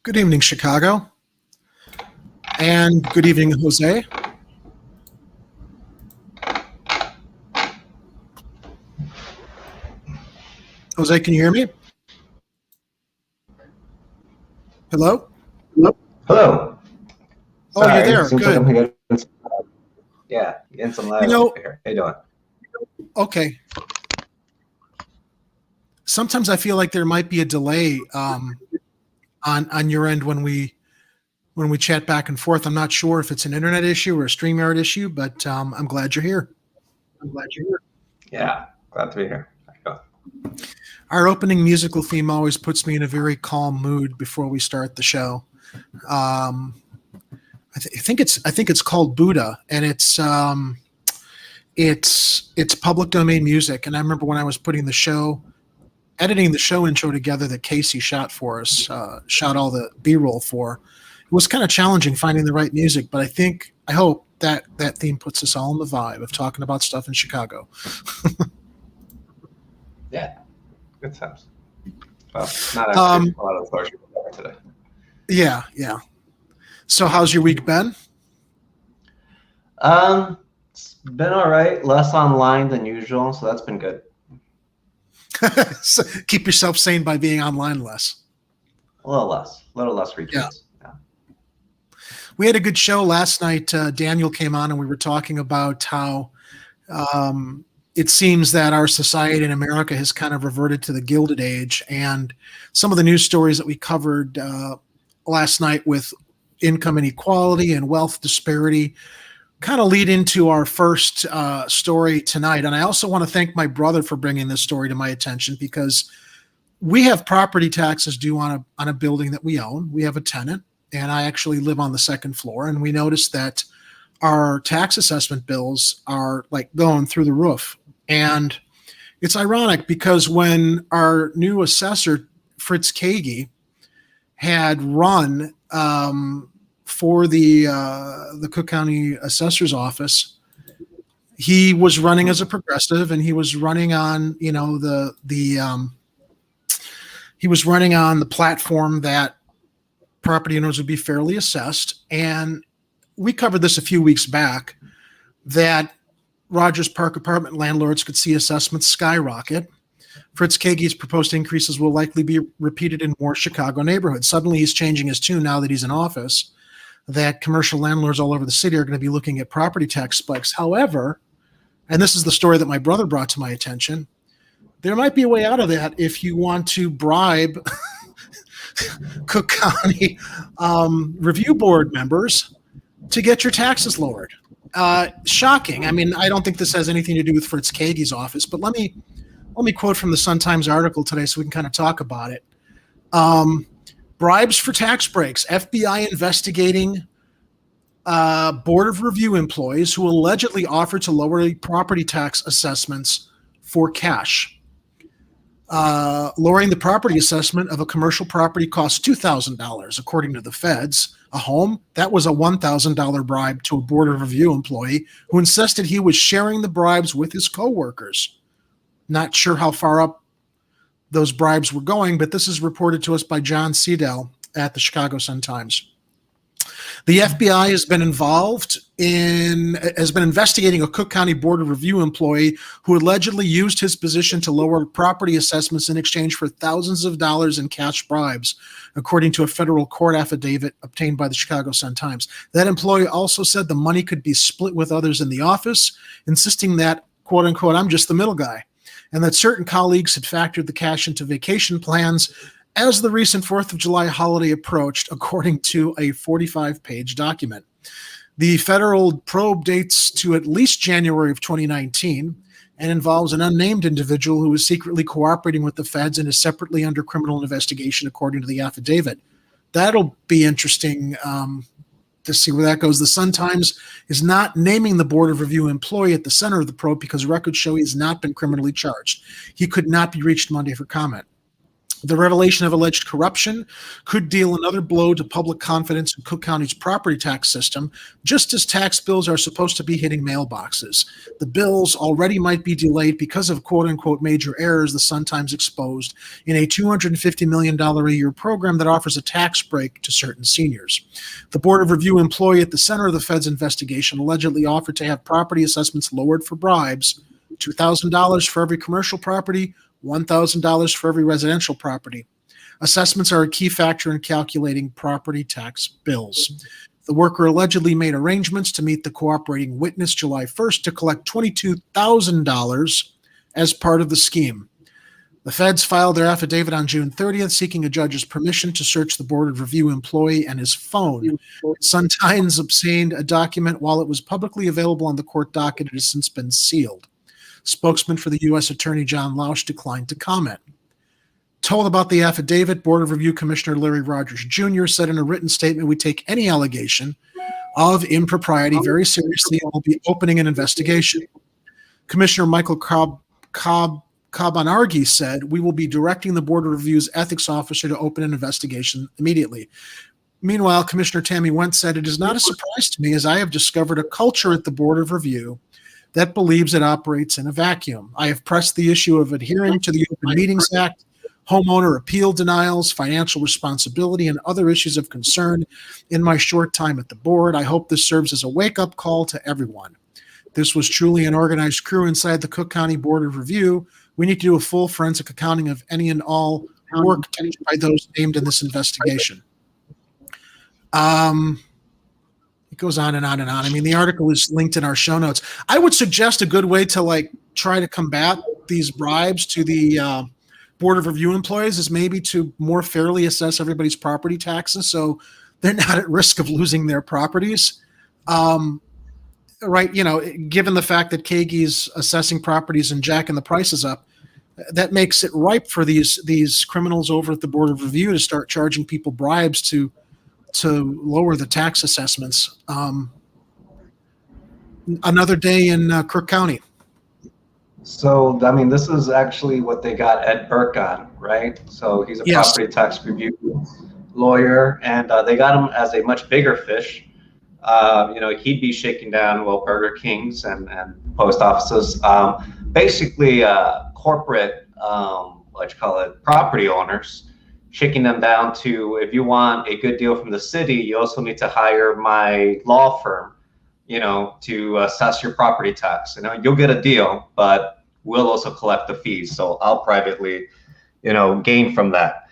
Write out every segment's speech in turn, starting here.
Good evening, Chicago. And good evening, Jose. Jose, can you hear me? Hello? Hello. Oh, you're there. Seems Good. like I'm getting getting some lag over here. How you doing? Okay. Sometimes I feel like there might be a delay on your end when we chat back and forth. I'm not sure if it's an internet issue or a StreamYard issue, but I'm glad you're here. Yeah, glad to be here. There you go. Our opening musical theme always puts me in a very calm mood before we start the show. I think it's called Buddha, and it's public domain music. And I remember when I was editing the show intro together that Casey shot for us, shot all the B-roll for. It was kind of challenging finding the right music, but I hope that theme puts us all in the vibe of talking about stuff in Chicago. Yeah, good times. Well, not actually a lot of the stars today. Yeah. So how's your week been? It's been all right. Less online than usual, so that's been good. So keep yourself sane by being online less. A little less retweets. Yeah. We had a good show last night. Daniel came on and we were talking about how it seems that our society in America has kind of reverted to the Gilded Age, and some of the news stories that we covered last night with income inequality and wealth disparity kind of lead into our first story tonight. And I also want to thank my brother for bringing this story to my attention, because we have property taxes due on a building that we own. We have a tenant, and I actually live on the second floor, and we noticed that our tax assessment bills are like going through the roof. And it's ironic because when our new assessor, Fritz Kagi, had run for the Cook County Assessor's Office, he was running as a progressive, and he was running on he was running on the platform that property owners would be fairly assessed. And we covered this a few weeks back, that Rogers Park apartment landlords could see assessments skyrocket. Fritz Kagi's proposed increases will likely be repeated in more Chicago neighborhoods. Suddenly he's changing his tune now that he's in office, that commercial landlords all over the city are going to be looking at property tax spikes. However, and this is the story that my brother brought to my attention, there might be a way out of that if you want to bribe Cook County review board members to get your taxes lowered. Shocking. I mean, I don't think this has anything to do with Fritz Kagi's office, but let me quote from the Sun-Times article today so we can kind of talk about it. Bribes for tax breaks. FBI investigating Board of Review employees who allegedly offered to lower property tax assessments for cash. Lowering the property assessment of a commercial property costs $2,000, according to the feds. A home, that was a $1,000 bribe to a Board of Review employee who insisted he was sharing the bribes with his coworkers. Not sure how far up those bribes were going, but this is reported to us by John Seidel at the Chicago Sun-Times. The FBI has been investigating a Cook County Board of Review employee who allegedly used his position to lower property assessments in exchange for thousands of dollars in cash bribes, according to a federal court affidavit obtained by the Chicago Sun-Times. That employee also said the money could be split with others in the office, insisting that, quote unquote, I'm just the middle guy, and that certain colleagues had factored the cash into vacation plans as the recent 4th of July holiday approached, according to a 45-page document. The federal probe dates to at least January of 2019 and involves an unnamed individual who is secretly cooperating with the feds and is separately under criminal investigation, according to the affidavit. That'll be interesting to see where that goes. The Sun-Times is not naming the Board of Review employee at the center of the probe because records show he has not been criminally charged. He could not be reached Monday for comment. The revelation of alleged corruption could deal another blow to public confidence in Cook County's property tax system, just as tax bills are supposed to be hitting mailboxes. The bills already might be delayed because of quote-unquote major errors the Sun-Times exposed in a $250 million a year program that offers a tax break to certain seniors. The Board of Review employee at the center of the Fed's investigation allegedly offered to have property assessments lowered for bribes, $2,000 for every commercial property, $1,000 for every residential property. Assessments are a key factor in calculating property tax bills. The worker allegedly made arrangements to meet the cooperating witness July 1st to collect $22,000 as part of the scheme. The feds filed their affidavit on June 30th, seeking a judge's permission to search the Board of Review employee and his phone. Sun-Times obtained a document while it was publicly available on the court docket. It has since been sealed. Spokesman for the U.S. Attorney John Lausch declined to comment. Told about the affidavit, Board of Review Commissioner Larry Rogers Jr. said in a written statement, "We take any allegation of impropriety very seriously and will be opening an investigation." Commissioner Michael Kabanargi said, "We will be directing the Board of Review's ethics officer to open an investigation immediately." Meanwhile, Commissioner Tammy Wentz said, "It is not a surprise to me as I have discovered a culture at the Board of Review that believes it operates in a vacuum. I have pressed the issue of adhering to the Open Meetings Act, homeowner appeal denials, financial responsibility, and other issues of concern in my short time at the board. I hope this serves as a wake-up call to everyone. This was truly an organized crew inside the Cook County Board of Review. We need to do a full forensic accounting of any and all work done by those named in this investigation." It goes on and on and on. I mean, the article is linked in our show notes. I would suggest a good way to try to combat these bribes to the Board of Review employees is maybe to more fairly assess everybody's property taxes so they're not at risk of losing their properties. Right, given the fact that Kagi's assessing properties and jacking the prices up, that makes it ripe for these criminals over at the Board of Review to start charging people bribes to lower the tax assessments. Another day in Cook County. So, I mean, this is actually what they got Ed Burke on, right? So he's a property tax review lawyer, and they got him as a much bigger fish. He'd be shaking down, Burger Kings and post offices, basically corporate, property owners, shaking them down to, if you want a good deal from the city, you also need to hire my law firm, to assess your property tax. You'll get a deal, but we'll also collect the fees. So I'll privately, gain from that.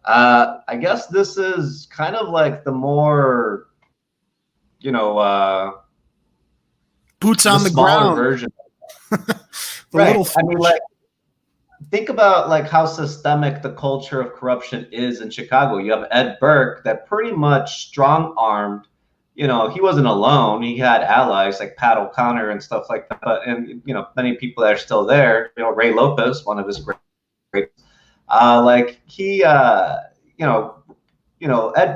I guess this is kind of like the more, boots on the ground version. Right. I mean, think about how systemic the culture of corruption is in Chicago. You have Ed Burke that pretty much strong-armed. He wasn't alone. He had allies like Pat O'Connor and stuff like that. And many people that are still there. Ray Lopez, one of his great. Ed,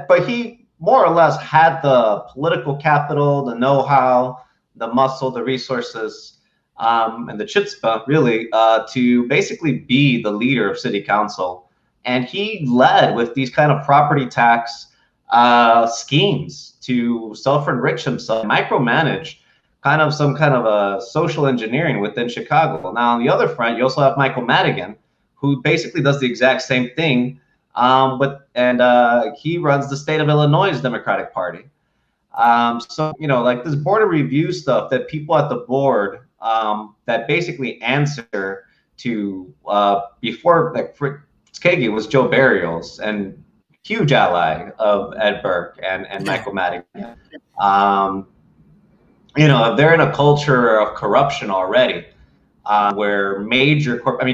but he more or less had the political capital, the know-how, the muscle, the resources. And the chutzpah, really, to basically be the leader of city council. And he led with these kind of property tax schemes to self-enrich himself, micromanage some kind of a social engineering within Chicago. Now, on the other front, you also have Michael Madigan, who basically does the exact same thing, he runs the state of Illinois' Democratic Party. This Board of Review stuff that people at the board that basically answer to before, Skagit was Joe Burials and huge ally of Ed Burke and Michael Madigan. They're in a culture of corruption already, where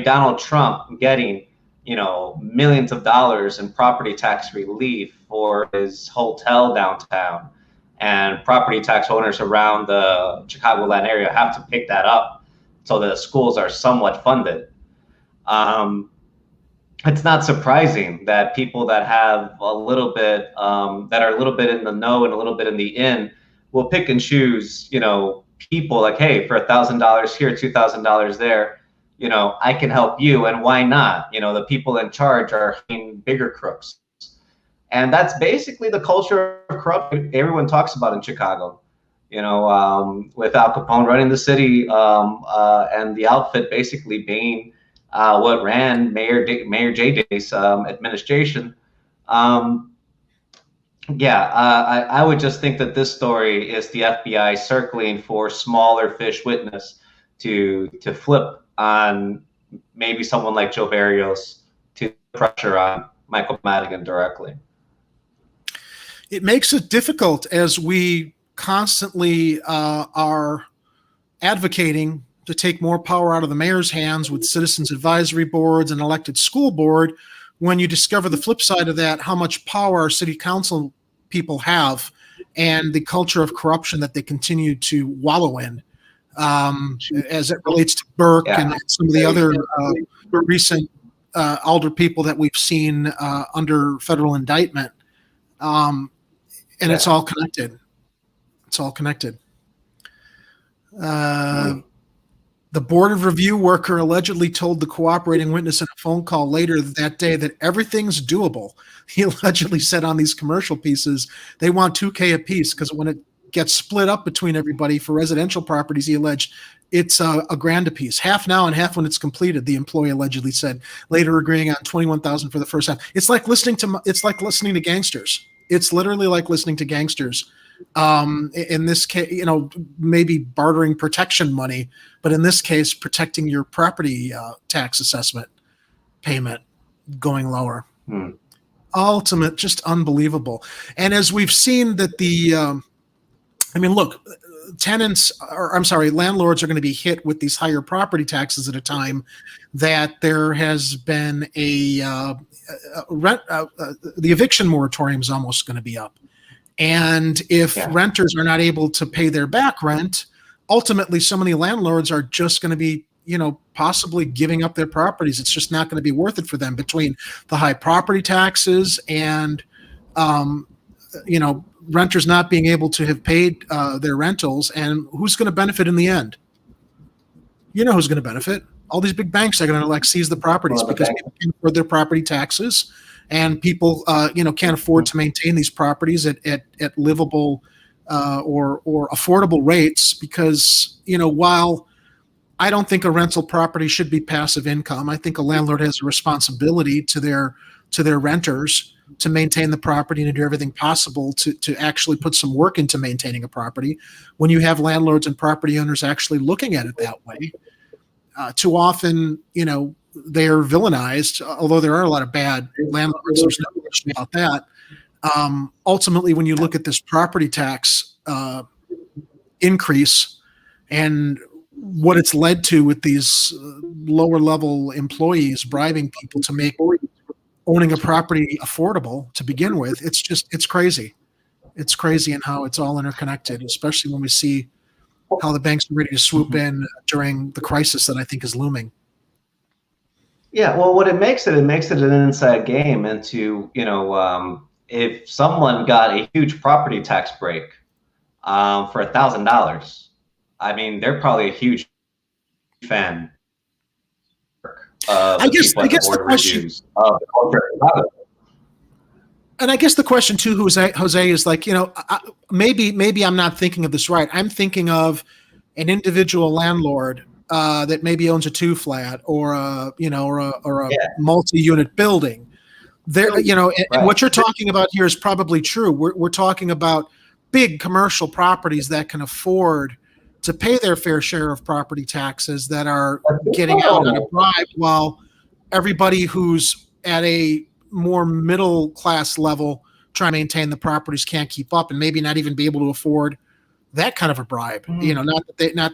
Donald Trump getting millions of dollars in property tax relief for his hotel downtown. And property tax owners around the Chicagoland area have to pick that up so that schools are somewhat funded. It's not surprising that people that have a little bit, that are a little bit in the know and a little bit in the in, will pick and choose, people like, hey, for $1,000 here, $2,000 there, I can help you, and why not? The people in charge are bigger crooks. And that's basically the culture of corruption everyone talks about in Chicago. With Al Capone running the city, and the outfit basically being what ran Mayor J. Day's administration. I would just think that this story is the FBI circling for smaller fish witness to flip on maybe someone like Joe Barrios to pressure on Michael Madigan directly. It makes it difficult as we constantly are advocating to take more power out of the mayor's hands with citizens advisory boards and elected school board, when you discover the flip side of that, how much power our city council people have and the culture of corruption that they continue to wallow in, as it relates to Burke and some of the other recent alder people that we've seen under federal indictment. And it's all connected. It's all connected. The Board of Review worker allegedly told the cooperating witness in a phone call later that day that everything's doable. He allegedly said on these commercial pieces, they want $2K a piece because when it gets split up between everybody for residential properties, he alleged it's $1,000 a piece, half now and half when it's completed. The employee allegedly said, later agreeing on $21,000 for the first time. It's like listening to gangsters. It's literally like listening to gangsters. In this case, maybe bartering protection money, but in this case, protecting your property tax assessment payment going lower. Ultimate, just unbelievable. And as we've seen that landlords are going to be hit with these higher property taxes at a time that there has been the eviction moratorium is almost going to be up. And if renters are not able to pay their back rent, ultimately so many landlords are just going to be, possibly giving up their properties. It's just not going to be worth it for them between the high property taxes and, renters not being able to have paid their rentals. And who's going to benefit in the end? Who's going to benefit? All these big banks are going to seize the properties because people can't afford their property taxes. And people, can't afford to maintain these properties at livable or affordable rates because, while I don't think a rental property should be passive income, I think a landlord has a responsibility to their renters to maintain the property and to do everything possible to actually put some work into maintaining a property. When you have landlords and property owners actually looking at it that way, too often, they are villainized, although there are a lot of bad landlords. There's no question about that. Ultimately, when you look at this property tax increase and what it's led to with these lower level employees bribing people to make owning a property affordable to begin with, it's crazy. It's crazy in how it's all interconnected, especially when we see how the banks are ready to swoop in during the crisis that I think is looming. Yeah, well, what it makes it an inside game into, if someone got a huge property tax break for $1,000, I mean, they're probably a huge fan. I guess the question, and I guess the question too, Jose, is maybe I'm not thinking of this right. I'm thinking of an individual landlord that maybe owns a 2-flat or a multi-unit building. There, and what you're talking about here is probably true. We're talking about big commercial properties that can afford to pay their fair share of property taxes that are getting out on a bribe, while everybody who's at a more middle class level trying to maintain the properties can't keep up and maybe not even be able to afford that kind of a bribe. Not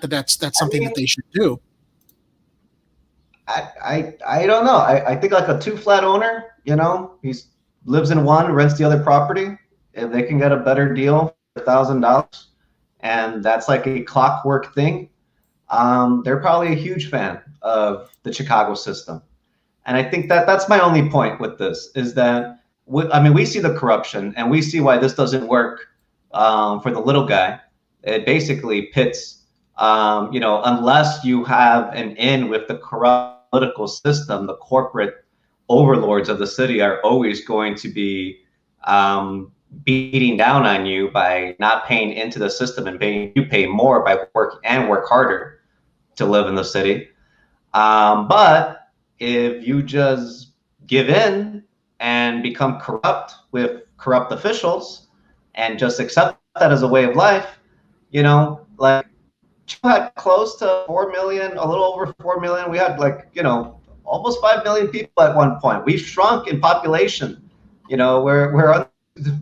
that that's something that they should do. I don't know. I think like a 2-flat owner, he lives in one, rents the other property. If they can get a better deal for $1,000, and that's like a clockwork thing, they're probably a huge fan of the Chicago system. And I think that's my only point with this is that, we see the corruption and we see why this doesn't work for the little guy. It basically pits Unless you have an in with the corrupt political system, the corporate overlords of the city are always going to be beating down on you by not paying into the system and paying you pay more by work harder to live in the city. But if you just give in and become corrupt with corrupt officials and just accept that as a way of life, like had close to 4 million, a little over 4 million. We had almost 5 million people at one point. We've shrunk in population. We're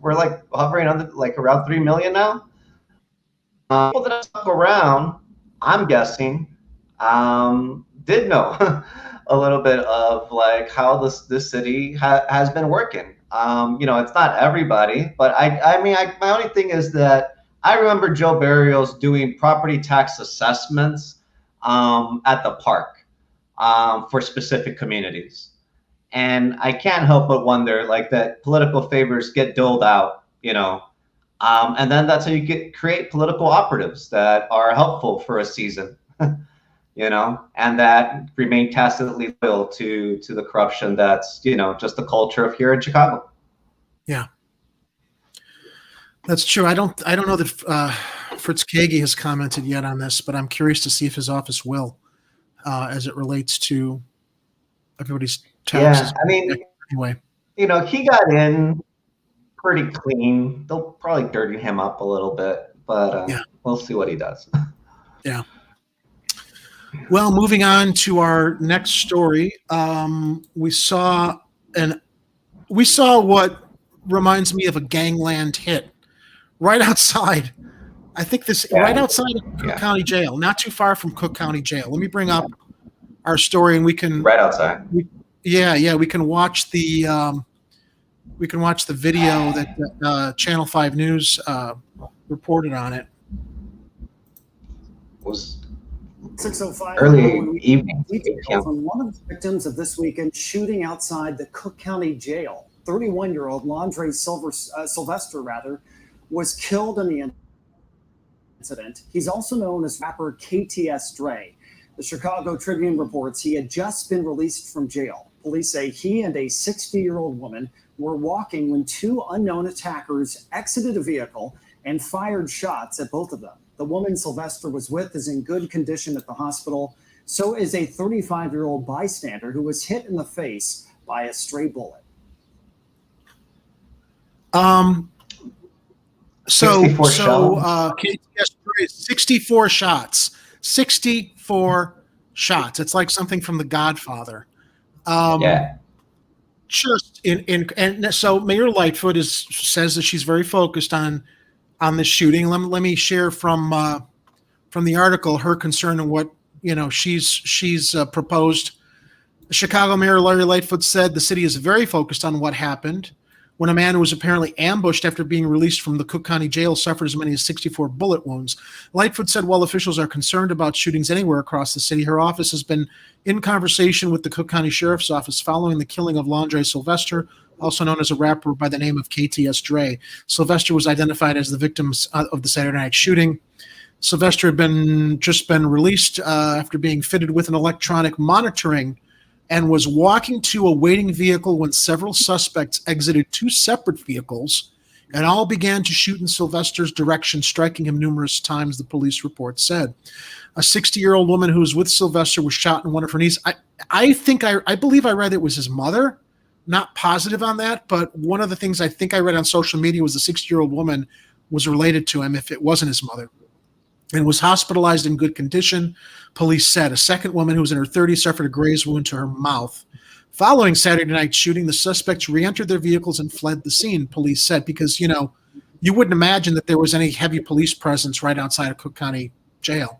like hovering on around 3 million now. People that stuck around, I'm guessing, did know a little bit of like how this city has been working. It's not everybody, but my only thing is that I remember Joe Barrios doing property tax assessments at the park for specific communities. And I can't help but wonder, like, that political favors get doled out, and then that's how you create political operatives that are helpful for a season, and that remain tacitly loyal to the corruption that's, just the culture of here in Chicago. Yeah. That's true. I don't know that Fritz Kagi has commented yet on this, but I'm curious to see if his office will, as it relates to everybody's taxes. Yeah, anyway, he got in pretty clean. They'll probably dirty him up a little bit, but we'll see what he does. Yeah. Well, moving on to our next story, we saw what reminds me of a gangland hit. Right outside, I think right outside of Cook County Jail, not too far from Cook County Jail. Let me bring up our story, and we can right outside. We can watch the video that Channel 5 News reported on it. It was 6:05 early evening. Details on one of the victims of this weekend shooting outside the Cook County Jail. 31-year-old Landre Sylvester was killed in the incident. He's also known as rapper KTS Dre. The Chicago Tribune reports he had just been released from jail. Police say he and a 60-year-old woman were walking when two unknown attackers exited a vehicle and fired shots at both of them. The woman Sylvester was with is in good condition at the hospital. So is a 35-year-old bystander who was hit in the face by a stray bullet. So KTS 64 shots. 64 shots. It's like something from The Godfather. Just and so Mayor Lightfoot says that she's very focused on this shooting. Let me share from the article her concern and what she's proposed. Chicago Mayor Larry Lightfoot said the city is very focused on what happened when a man who was apparently ambushed after being released from the Cook County Jail suffered as many as 64 bullet wounds. Lightfoot said while officials are concerned about shootings anywhere across the city, her office has been in conversation with the Cook County Sheriff's Office following the killing of Landre Sylvester, also known as a rapper by the name of KTS Dre. Sylvester was identified as the victim of the Saturday night shooting. Sylvester had just been released after being fitted with an electronic monitoring and was walking to a waiting vehicle when several suspects exited two separate vehicles and all began to shoot in Sylvester's direction, striking him numerous times, the police report said. A 60-year-old woman who was with Sylvester was shot in one of her knees. I believe I read it was his mother. Not positive on that, but one of the things I think I read on social media was the 60-year-old woman was related to him if it wasn't his mother, and was hospitalized in good condition, police said. A second woman who was in her 30s suffered a graze wound to her mouth. Following Saturday night shooting, the suspects re-entered their vehicles and fled the scene, police said, because, you wouldn't imagine that there was any heavy police presence right outside of Cook County Jail.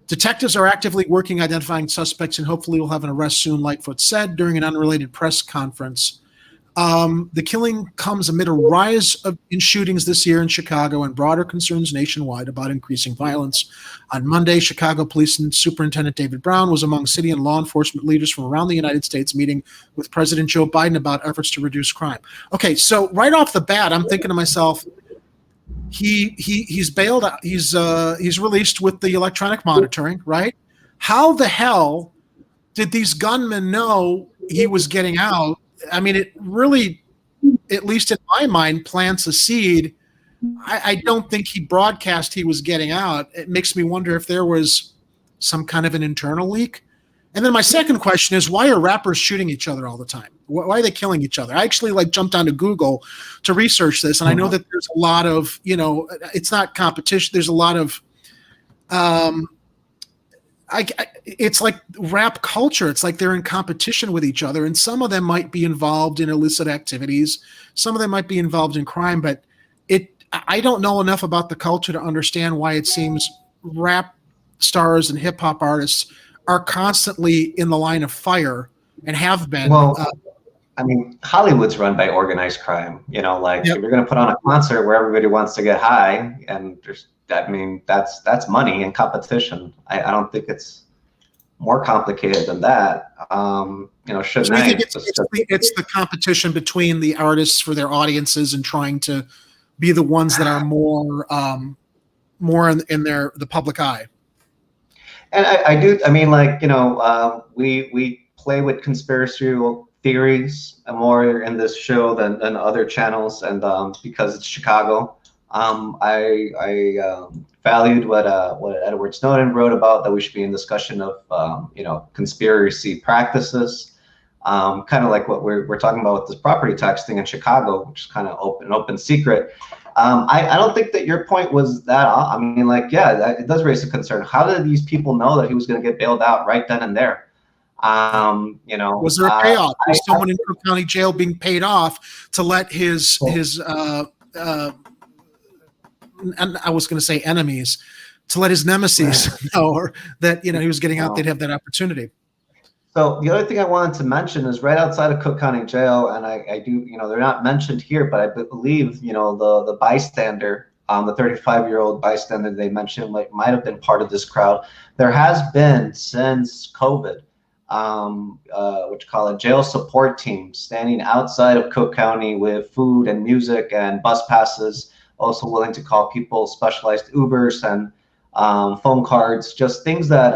Detectives are actively working identifying suspects and hopefully will have an arrest soon, Lightfoot said during an unrelated press conference. The killing comes amid a rise in shootings this year in Chicago and broader concerns nationwide about increasing violence. On Monday, Chicago Police Superintendent David Brown was among city and law enforcement leaders from around the United States meeting with President Joe Biden about efforts to reduce crime. Okay, so right off the bat, I'm thinking to myself, He's bailed out. He's released with the electronic monitoring, right? How the hell did these gunmen know he was getting out? I mean, it really, at least in my mind, plants a seed. I don't think he broadcast he was getting out. It makes me wonder if there was some kind of an internal leak. And then my second question is, why are rappers shooting each other all the time? Why are they killing each other? I actually jumped onto Google to research this, and I know that there's a lot of, it's not competition. There's a lot of, it's like rap culture. It's like they're in competition with each other, and some of them might be involved in illicit activities. Some of them might be involved in crime, but I don't know enough about the culture to understand why it seems rap stars and hip hop artists are constantly in the line of fire and have been. Well, I mean, Hollywood's run by organized crime. If you're going to put on a concert where everybody wants to get high, and that's money and competition. I don't think it's more complicated than that. So I think it's the competition between the artists for their audiences and trying to be the ones that are more in the public eye. And I do. I mean, we play with conspiracy theories more in this show than other channels, and because it's Chicago, I valued what Edward Snowden wrote about, that we should be in discussion of conspiracy practices, kind of like what we're talking about with this property tax thing in Chicago, which is kind of an open secret. I don't think that your point was that. I mean, it does raise a concern. How did these people know that he was going to get bailed out right then and there? Was there a payoff? Was someone in Cook County Jail being paid off to let his and I was going to say enemies, to let his nemesis know that he was getting out? They'd have that opportunity. So the other thing I wanted to mention is right outside of Cook County Jail, and I do, they're not mentioned here, but I believe, the bystander, the 35-year-old bystander they mentioned might have been part of this crowd. There has been, since COVID, what you call a jail support team standing outside of Cook County with food and music and bus passes, also willing to call people specialized Ubers and phone cards, just things that,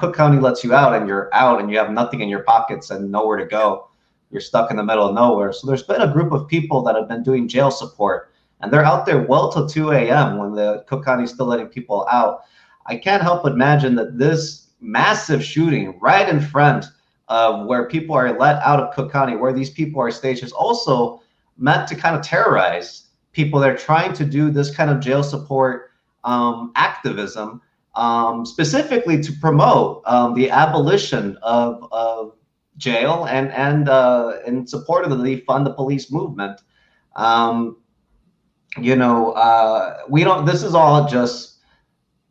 Cook County lets you out, and you're out and you have nothing in your pockets and nowhere to go. You're stuck in the middle of nowhere. So there's been a group of people that have been doing jail support, and they're out there well till 2 a.m. when the Cook County is still letting people out. I can't help but imagine that this massive shooting right in front of where people are let out of Cook County, where these people are staged, is also meant to kind of terrorize people that are trying to do this kind of jail support activism, specifically to promote the abolition of jail and in support of the defund the police movement. This is all just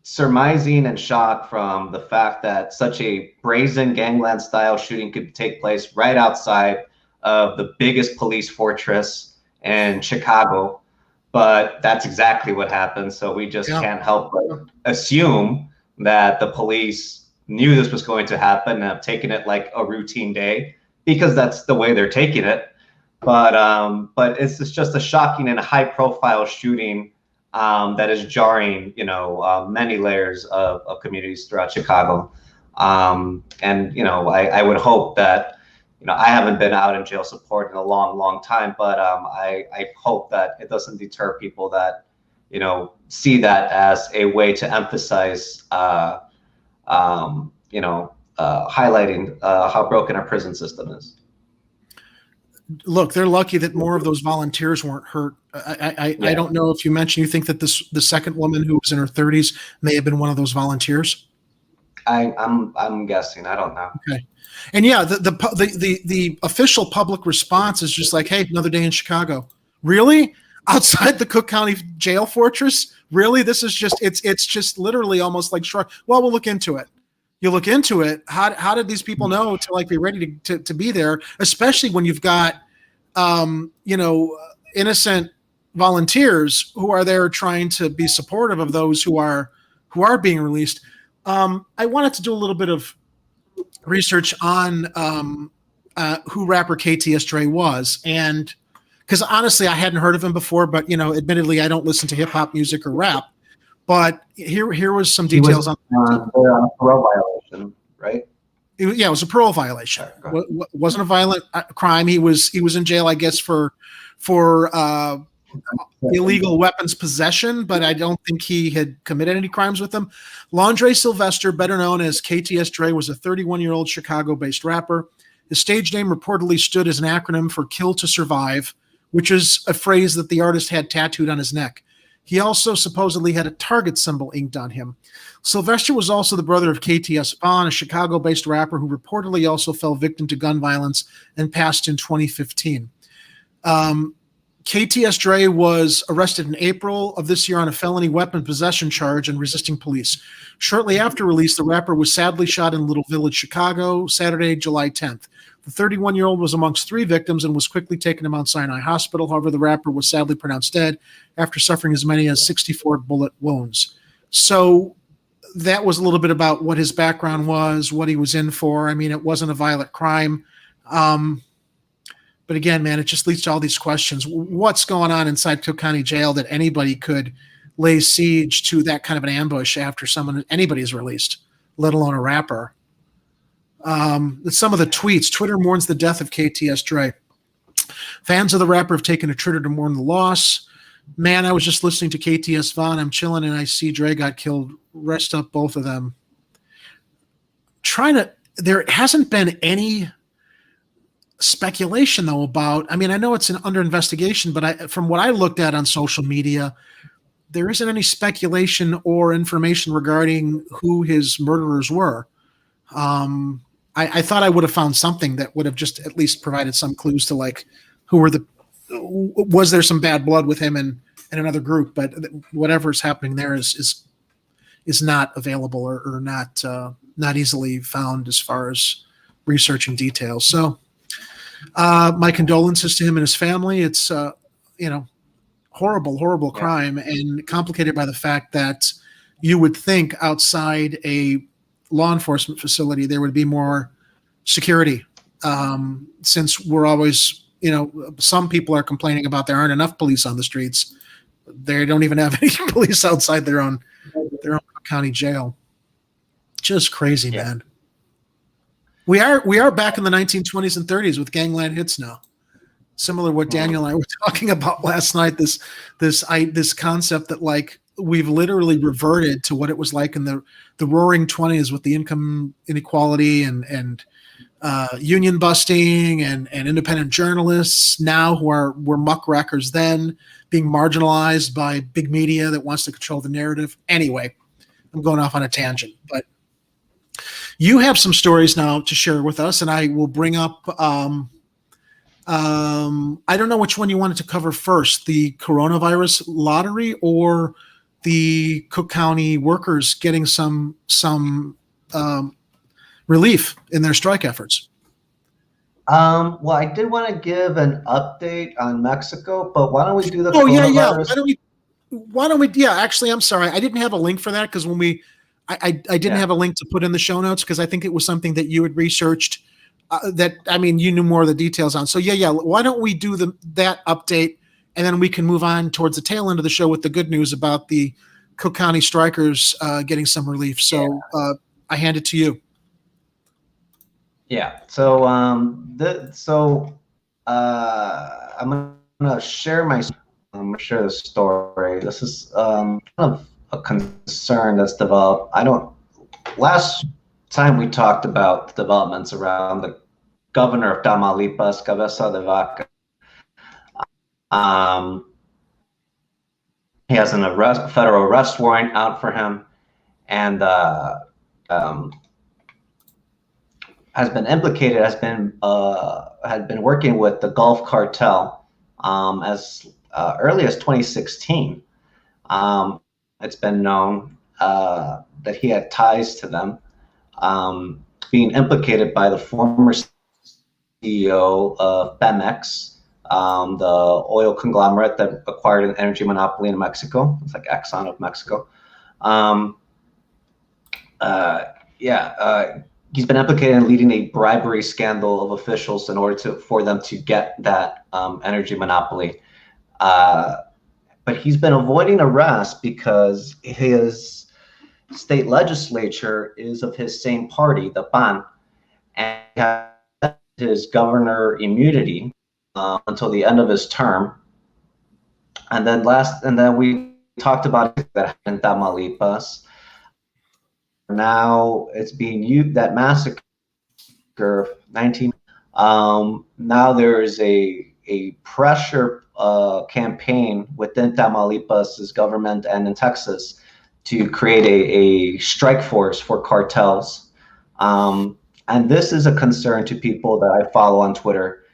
surmising and shock from the fact that such a brazen gangland style shooting could take place right outside of the biggest police fortress in Chicago. But that's exactly what happened. So we just can't help but assume that the police knew this was going to happen and have taken it like a routine day, because that's the way they're taking it. But it's just a shocking and a high-profile shooting that is jarring, many layers of communities throughout Chicago. I would hope that, I haven't been out in jail support in a long, long time, but I hope that it doesn't deter people that, see that as a way to emphasize, highlighting how broken our prison system is. Look, they're lucky that more of those volunteers weren't hurt. I don't know if you mentioned, you think that the second woman who was in her 30s may have been one of those volunteers? I'm guessing. I don't know. Okay. And yeah, the official public response is just like, hey, another day in Chicago. Really? Outside the Cook County jail fortress? Really? This is just, it's just literally almost like, well, we'll look into it. You look into it. How did these people know to be ready to be there? Especially when you've got, innocent volunteers who are there trying to be supportive of those who are being released. I wanted to do a little bit of research on who rapper KTS Dre was, and because honestly, I hadn't heard of him before, but admittedly, I don't listen to hip hop music or rap. But here was some details on parole violation, right? It was a parole violation. Wasn't a violent crime. He was in jail, I guess, for illegal weapons possession, but I don't think he had committed any crimes with them. Londre Sylvester, better known as KTS Dre, was a 31-year-old Chicago-based rapper. His stage name reportedly stood as an acronym for Kill to Survive, which is a phrase that the artist had tattooed on his neck. He also supposedly had a target symbol inked on him. Sylvester was also the brother of KTS Vaughn, a Chicago-based rapper who reportedly also fell victim to gun violence and passed in 2015. KTS Dre was arrested in April of this year on a felony weapon possession charge and resisting police. Shortly after release, the rapper was sadly shot in Little Village, Chicago, Saturday, July 10th. The 31-year-old was amongst 3 victims and was quickly taken to Mount Sinai Hospital. However, the rapper was sadly pronounced dead after suffering as many as 64 bullet wounds. So that was a little bit about what his background was, what he was in for. I mean, it wasn't a violent crime. But again, man, it just leads to all these questions. What's going on inside Cook County Jail that anybody could lay siege to that kind of an ambush after anybody is released, let alone a rapper? Some of the tweets. Twitter mourns the death of KTS Dre. Fans of the rapper have taken to Twitter to mourn the loss. Man, I was just listening to KTS Vaughn. I'm chilling and I see Dre got killed. Rest up, both of them. There hasn't been any speculation though about, I mean, I know it's under investigation, but from what I looked at on social media, there isn't any speculation or information regarding who his murderers were. I thought I would have found something that would have just at least provided some clues to like was there some bad blood with him and another group, but whatever's happening there is not available or not easily found as far as researching details. So my condolences to him and his family. It's horrible crime, and complicated by the fact that you would think outside a law enforcement facility there would be more security, since we're always, some people are complaining about there aren't enough police on the streets. They don't even have any police outside their own county jail. Just crazy, man. We are back in the 1920s and 30s with gangland hits now. Similar to what Daniel and I were talking about last night. This concept that like we've literally reverted to what it was like in the roaring 20s with the income inequality and union busting and independent journalists now were muckrakers then, being marginalized by big media that wants to control the narrative. Anyway, I'm going off on a tangent, but you have some stories now to share with us, and I will bring up I don't know which one you wanted to cover first, the coronavirus lottery or the Cook County workers getting some relief in their strike efforts. Well, I did want to give an update on Mexico, but why don't we do the coronavirus? Why don't we? Yeah, actually, I'm sorry. I didn't have a link for that because when I didn't have a link to put in the show notes because I think it was something that you had researched you knew more of the details on. So yeah. Why don't we do that update, and then we can move on towards the tail end of the show with the good news about the Cook County strikers getting some relief. So I hand it to you. Yeah. So I'm gonna share the story. This is kind of a concern that's developed. Last time we talked about the developments around the governor of Tamaulipas, Cabeza de Vaca. He has a federal arrest warrant out for him, and has been implicated, had been working with the Gulf Cartel as early as 2016. It's been known that he had ties to them, being implicated by the former CEO of Pemex, the oil conglomerate that acquired an energy monopoly in Mexico. It's like Exxon of Mexico. he's been implicated in leading a bribery scandal of officials in order for them to get that energy monopoly. But he's been avoiding arrest because his state legislature is of his same party, the PAN, and he has his governor immunity until the end of his term. And then we talked about that in Tamaulipas. Now it's being used, that massacre of 19. Now there is a pressure campaign within Tamaulipas' government and in Texas to create a strike force for cartels. And this is a concern to people that I follow on Twitter.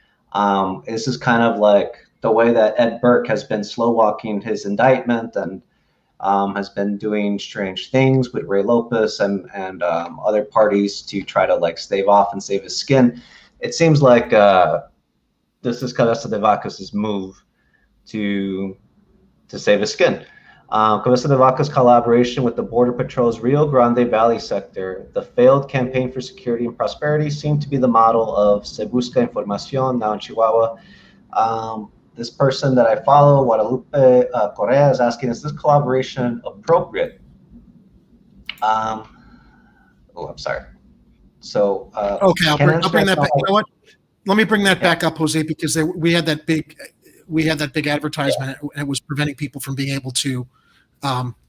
This is kind of like the way that Ed Burke has been slow walking his indictment and has been doing strange things with Ray Lopez and other parties to try to like stave off and save his skin. It seems like this is Cabeza de Vaca's move to save his skin. Cabeza de Vaca's collaboration with the Border Patrol's Rio Grande Valley sector, the failed campaign for security and prosperity, seemed to be the model of Se Busca Información, now in Chihuahua. This person that I follow, Guadalupe Correa, is asking, is this collaboration appropriate? I'm sorry. So okay, I'll bring that back. You know what? Let me bring that back up, Jose, because we had that big advertisement, and it was preventing people from being able to.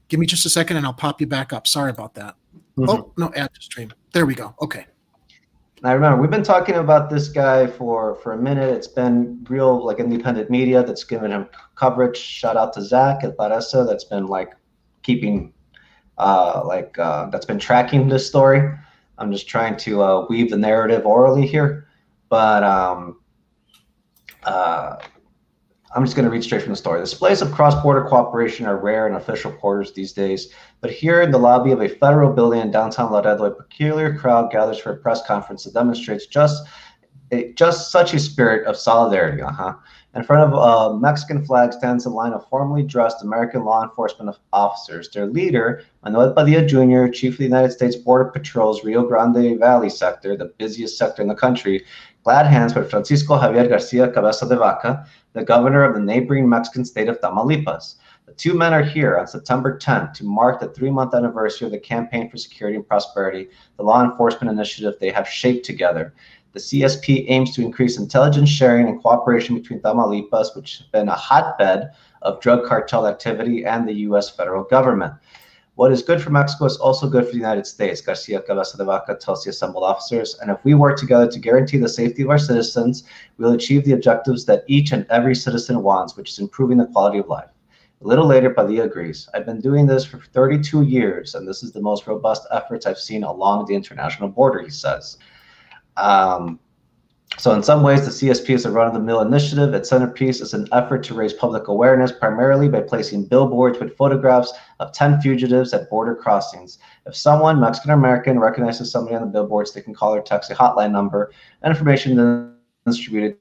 Give me just a second, and I'll pop you back up. Sorry about that. Oh no, add to stream. There we go. Okay. I remember we've been talking about this guy for a minute. It's been real like independent media that's given him coverage. Shout out to Zach at Paresa that's been like keeping that's been tracking this story. I'm just trying to weave the narrative orally here, but I'm just going to read straight from the story. Displays of cross-border cooperation are rare in official quarters these days, but here in the lobby of a federal building in downtown Laredo, a peculiar crowd gathers for a press conference that demonstrates just such a spirit of solidarity. In front of a Mexican flag stands a line of formally dressed American law enforcement officers. Their leader, Manuel Padilla Jr., chief of the United States Border Patrol's Rio Grande Valley sector, the busiest sector in the country, glad hands with Francisco Javier Garcia Cabeza de Vaca, the governor of the neighboring Mexican state of Tamaulipas. The two men are here on September 10th to mark the 3-month anniversary of the Campaign for Security and Prosperity, the law enforcement initiative they have shaped together. The CSP aims to increase intelligence sharing and cooperation between Tamaulipas, which has been a hotbed of drug cartel activity, and the U.S. federal government. What is good for Mexico is also good for the United States, Garcia Cabeza de Vaca tells the assembled officers. And if we work together to guarantee the safety of our citizens, we'll achieve the objectives that each and every citizen wants, which is improving the quality of life. A little later, Padilla agrees. I've been doing this for 32 years, and this is the most robust efforts I've seen along the international border, he says. So in some ways, the CSP is a run-of-the-mill initiative. Its centerpiece is an effort to raise public awareness, primarily by placing billboards with photographs of 10 fugitives at border crossings. If someone, Mexican or American, recognizes somebody on the billboards, they can call or text a hotline number, and information then distributed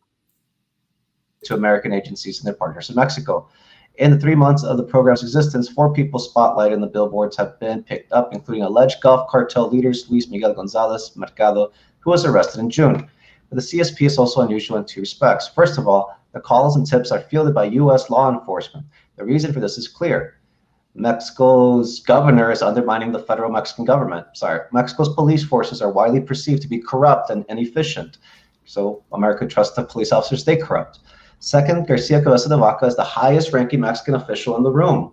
to American agencies and their partners in Mexico. In the 3 months of the program's existence, 4 people spotlighted in the billboards have been picked up, including alleged Gulf cartel leaders Luis Miguel Gonzalez Mercado, who was arrested in June. But the CSP is also unusual in 2 respects. First of all, the calls and tips are fielded by U.S. law enforcement. The reason for this is clear. Mexico's governor is undermining the federal Mexican government. Mexico's police forces are widely perceived to be corrupt and inefficient. So America trusts the police officers they corrupt. Second, Garcia Cabeza de Vaca is the highest ranking Mexican official in the room.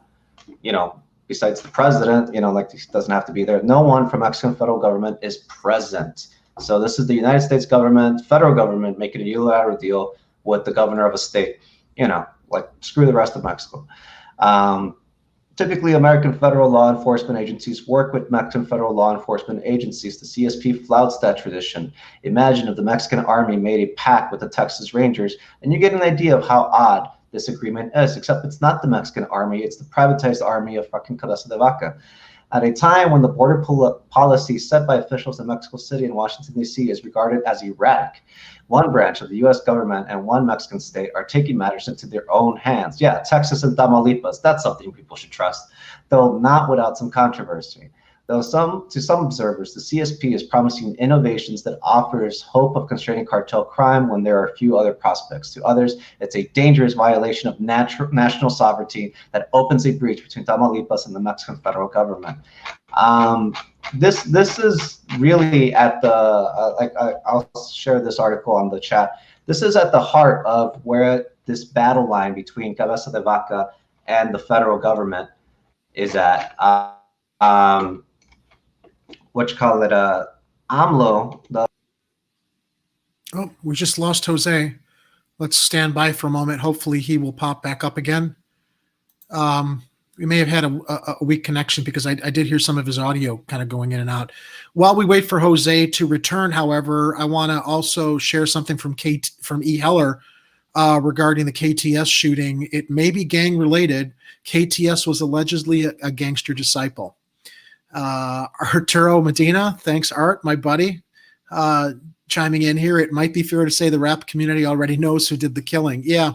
Besides the president, like he doesn't have to be there. No one from Mexican federal government is present. So this is the United States government, federal government, making a unilateral deal with the governor of a state, like screw the rest of Mexico. Typically, American federal law enforcement agencies work with Mexican federal law enforcement agencies. The CSP flouts that tradition. Imagine if the Mexican army made a pact with the Texas Rangers, and you get an idea of how odd this agreement is, except it's not the Mexican army, it's the privatized army of fucking Cabeza de Vaca. At a time when the border policy set by officials in Mexico City and Washington, D.C. is regarded as erratic, one branch of the U.S. government and one Mexican state are taking matters into their own hands. Yeah, Texas and Tamaulipas, that's something people should trust, though not without some controversy. Though to some observers, the CSP is promising innovations that offers hope of constraining cartel crime when there are few other prospects. To others, it's a dangerous violation of national sovereignty that opens a breach between Tamaulipas and the Mexican federal government. This is really at the I'll share this article on the chat. This is at the heart of where this battle line between Cabeza de Vaca and the federal government is at. AMLO. Oh, we just lost Jose. Let's stand by for a moment. Hopefully he will pop back up again. We may have had a weak connection because I did hear some of his audio kind of going in and out. While we wait for Jose to return, however, I want to also share something from E. Heller regarding the KTS shooting. It may be gang related. KTS was allegedly a gangster disciple. Arturo Medina, thanks, Art, my buddy, chiming in here. It might be fair to say the rap community already knows who did the killing. Yeah,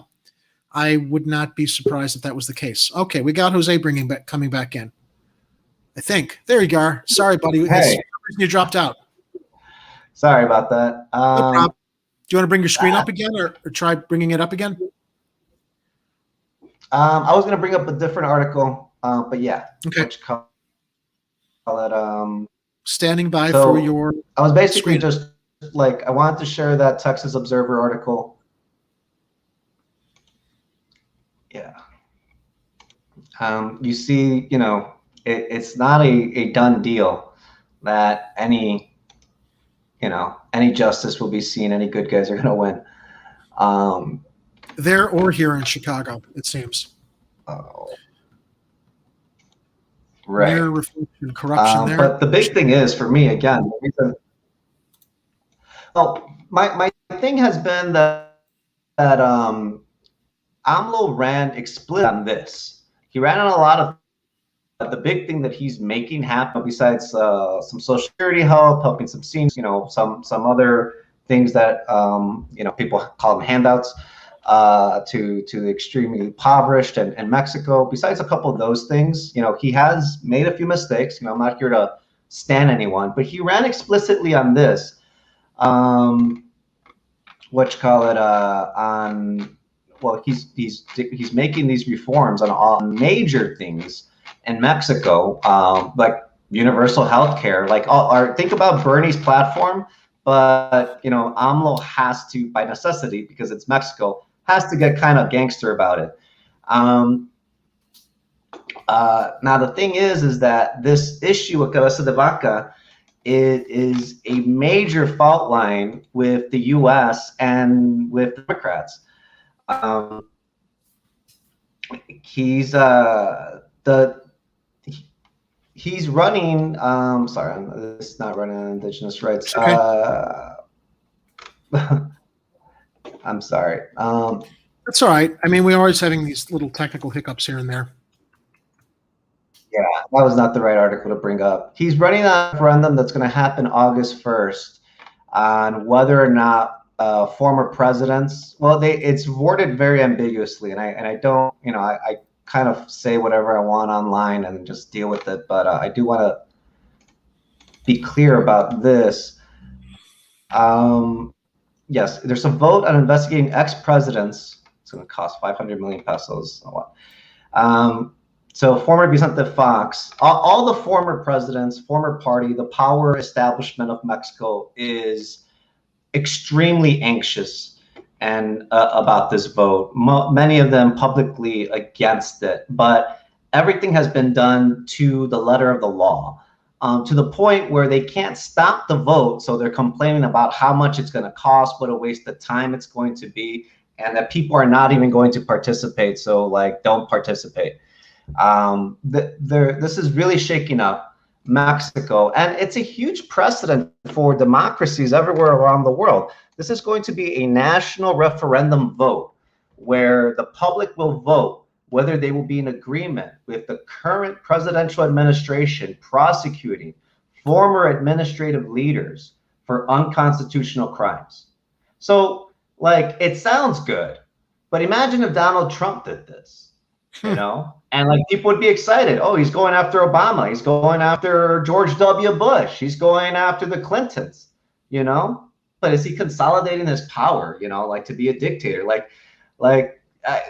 I would not be surprised if that was the case. Okay, we got Jose coming back in. I think. There you are. Sorry, buddy. Hey. You dropped out. Sorry about that. No problem. Do you want to bring your screen up again or try bringing it up again? I was going to bring up a different article, but yeah. Okay. Standing by so for your I was basically screen. Just like, I wanted to share that Texas Observer article. Yeah. You see, you know, it's not a done deal that any justice will be seen, any good guys are going to win. There or here in Chicago, it seems. Right. Mere reflection, corruption there. But the big thing is, for me, again, my thing has been that AMLO ran explicit on this. He ran on a lot of the big thing that he's making happen, besides some social security help, helping some seniors, you know, some other things that people call them handouts to the extremely impoverished and Mexico. Besides a couple of those things, you know, he has made a few mistakes. You know, I'm not here to stand anyone, but he ran explicitly on this. He's making these reforms on all major things in Mexico, like universal health care, think about Bernie's platform, but, you know, AMLO has to, by necessity, because it's Mexico, has to get kind of gangster about it. Now, the thing is that this issue with Cabeza de Vaca is a major fault line with the U.S. and with Democrats. He's running. Sorry, it's not running on indigenous rights. Okay. I'm sorry. That's all right. I mean, we're always having these little technical hiccups here and there. Yeah, that was not the right article to bring up. He's running a referendum that's going to happen August 1st on whether or not former presidents. Well, it's worded very ambiguously, and I don't. You know, I kind of say whatever I want online and just deal with it. But I do want to be clear about this. Yes, there's a vote on investigating ex-presidents. It's going to cost 500 million pesos. So former Vicente Fox, all the former presidents, former party, the power establishment of Mexico is extremely anxious and about this vote. Many of them publicly against it, but everything has been done to the letter of the law, to the point where they can't stop the vote. So they're complaining about how much it's going to cost, what a waste of time it's going to be, and that people are not even going to participate. So like, don't participate. This is really shaking up Mexico, and it's a huge precedent for democracies everywhere around the world. This is going to be a national referendum vote where the public will vote whether they will be in agreement with the current presidential administration prosecuting former administrative leaders for unconstitutional crimes. So, like, it sounds good, but imagine if Donald Trump did this. you know? And like people would be excited. Oh, he's going after Obama. He's going after George W. Bush. He's going after the Clintons, you know? But is he consolidating his power, you know, like to be a dictator?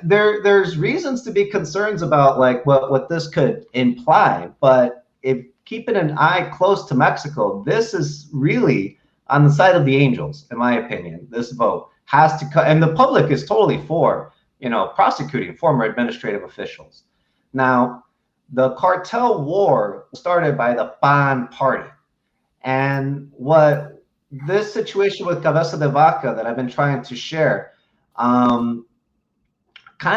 There's reasons to be concerns about like what this could imply, but if keeping an eye close to Mexico, this is really on the side of the angels, in my opinion. This vote has to cut, and the public is totally for, you know, prosecuting former administrative officials. Now, the cartel war started by the PAN party, and what this situation with Cabeza de Vaca that I've been trying to share kind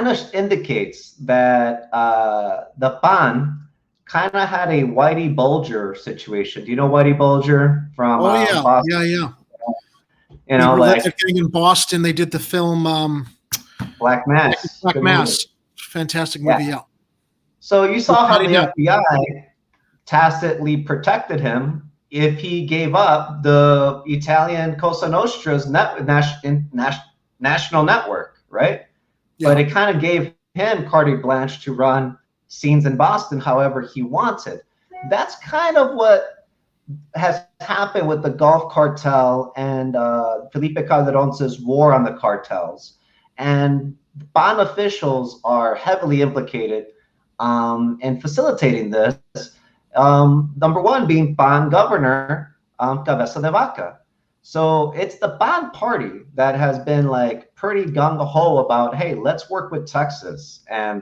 of indicates that the PAN kind of had a Whitey Bulger situation. Do you know Whitey Bulger from Boston? Yeah. You know, like in Boston, they did the film Black Mass. Black Mass. Fantastic movie, yeah. So you saw how the FBI tacitly protected him if he gave up the Italian Cosa Nostra's national network, right? Yeah. But it kind of gave him carte blanche to run scenes in Boston however he wanted. That's kind of what has happened with the Gulf Cartel and Felipe Calderon's war on the cartels. And PAN officials are heavily implicated in facilitating this. Number one being PAN governor Cabeza de Vaca. So it's the PAN party that has been like pretty gung-ho about, hey, let's work with Texas and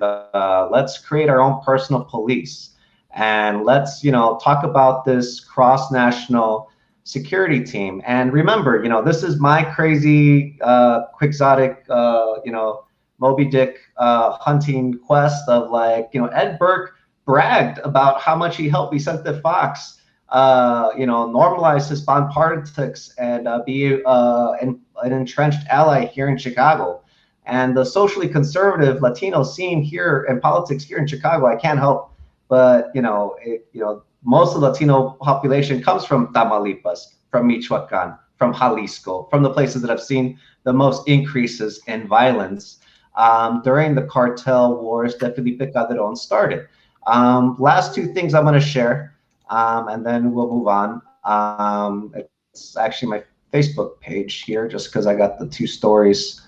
let's create our own personal police. And let's, you know, talk about this cross-national security team. And remember, you know, this is my crazy, quixotic, you know, Moby Dick hunting quest of like, you know, Ed Burke bragged about how much he helped Vicente Fox, you know, normalize Hispanic politics and be an entrenched ally here in Chicago. And the socially conservative Latino scene here in politics here in Chicago, I can't help but, you know, most of the Latino population comes from Tamaulipas, from Michoacan, from Jalisco, from the places that have seen the most increases in violence during the cartel wars that Felipe Calderon started. Last two things I'm going to share, and then we'll move on. It's actually my Facebook page here, just because I got the two stories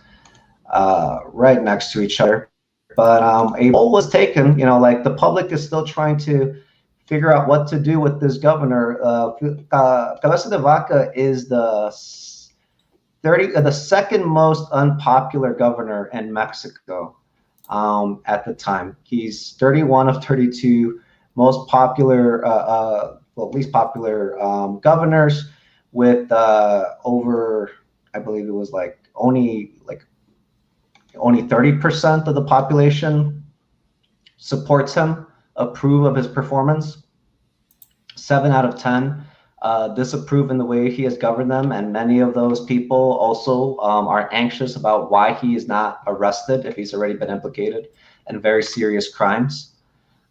right next to each other. But a poll was taken, you know, like the public is still trying to figure out what to do with this governor. Cabeza de Vaca is the second most unpopular governor in Mexico at the time. He's 31 of 32 most popular, well, least popular governors, with over, I believe it was like only 30% of the population supports him, approve of his performance. 7 out of 10 disapprove in the way he has governed them, and many of those people also are anxious about why he is not arrested if he's already been implicated in very serious crimes.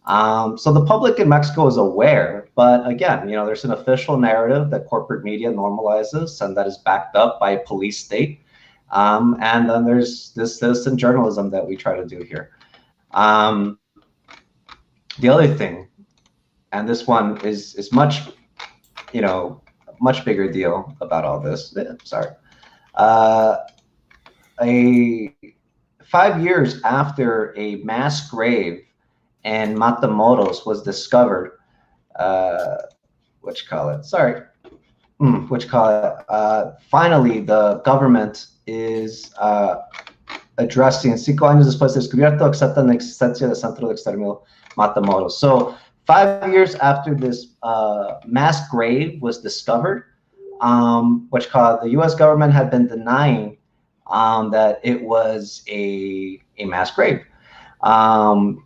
So the public in Mexico is aware, but again, you know, there's an official narrative that corporate media normalizes and that is backed up by a police state. And then there's this citizen journalism that we try to do here. The other thing, and this one is much, you know, much bigger deal about all this. Sorry. 5 years after a mass grave in Matamoros was discovered, finally the government is addressing 5 años después de descubierto aceptan la existencia del centro de exterminio Matamoros. So 5 years after this mass grave was discovered, the U.S. government had been denying that it was a mass grave. 5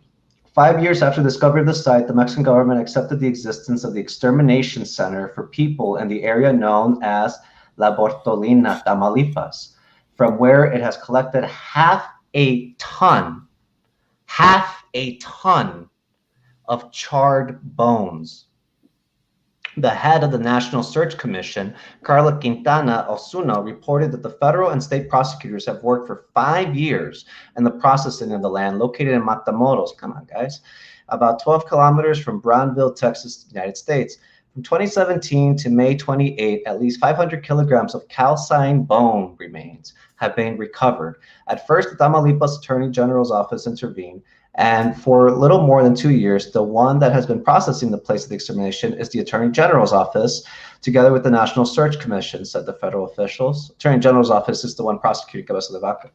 years after the discovery of the site, the Mexican government accepted the existence of the extermination center for people in the area known as La Bortolina, Tamaulipas, from where it has collected half a ton of charred bones. The head of the National Search Commission, Carla Quintana Osuna, reported that the federal and state prosecutors have worked for 5 years in the processing of the land located in Matamoros, come on guys, about 12 kilometers from Brownville, Texas, United States. From 2017 to May 28, at least 500 kilograms of calcined bone remains have been recovered. At first, the Tamaulipas Attorney General's office intervened, and for a little more than 2 years, the one that has been processing the place of the extermination is the Attorney General's office, together with the National Search Commission, said the federal officials. Attorney General's office is the one prosecuting Cabeza de Vaca.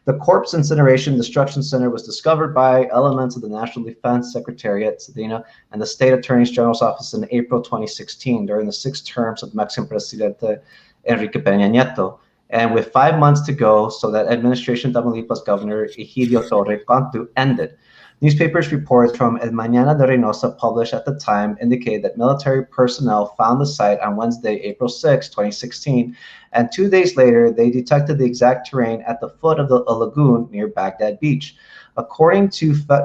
The Corpse Incineration Destruction Center was discovered by elements of the National Defense Secretariat, SEDENA, and the State Attorney General's office in April 2016 during the 6 terms of Mexican Presidente Enrique Peña Nieto. And with 5 months to go, so that administration Tamaulipas Governor Egidio Torre Cantu ended. Newspapers reports from El Mañana de Reynosa published at the time indicated that military personnel found the site on Wednesday, April 6, 2016, and 2 days later, they detected the exact terrain at the foot of a lagoon near Baghdad Beach. According to federal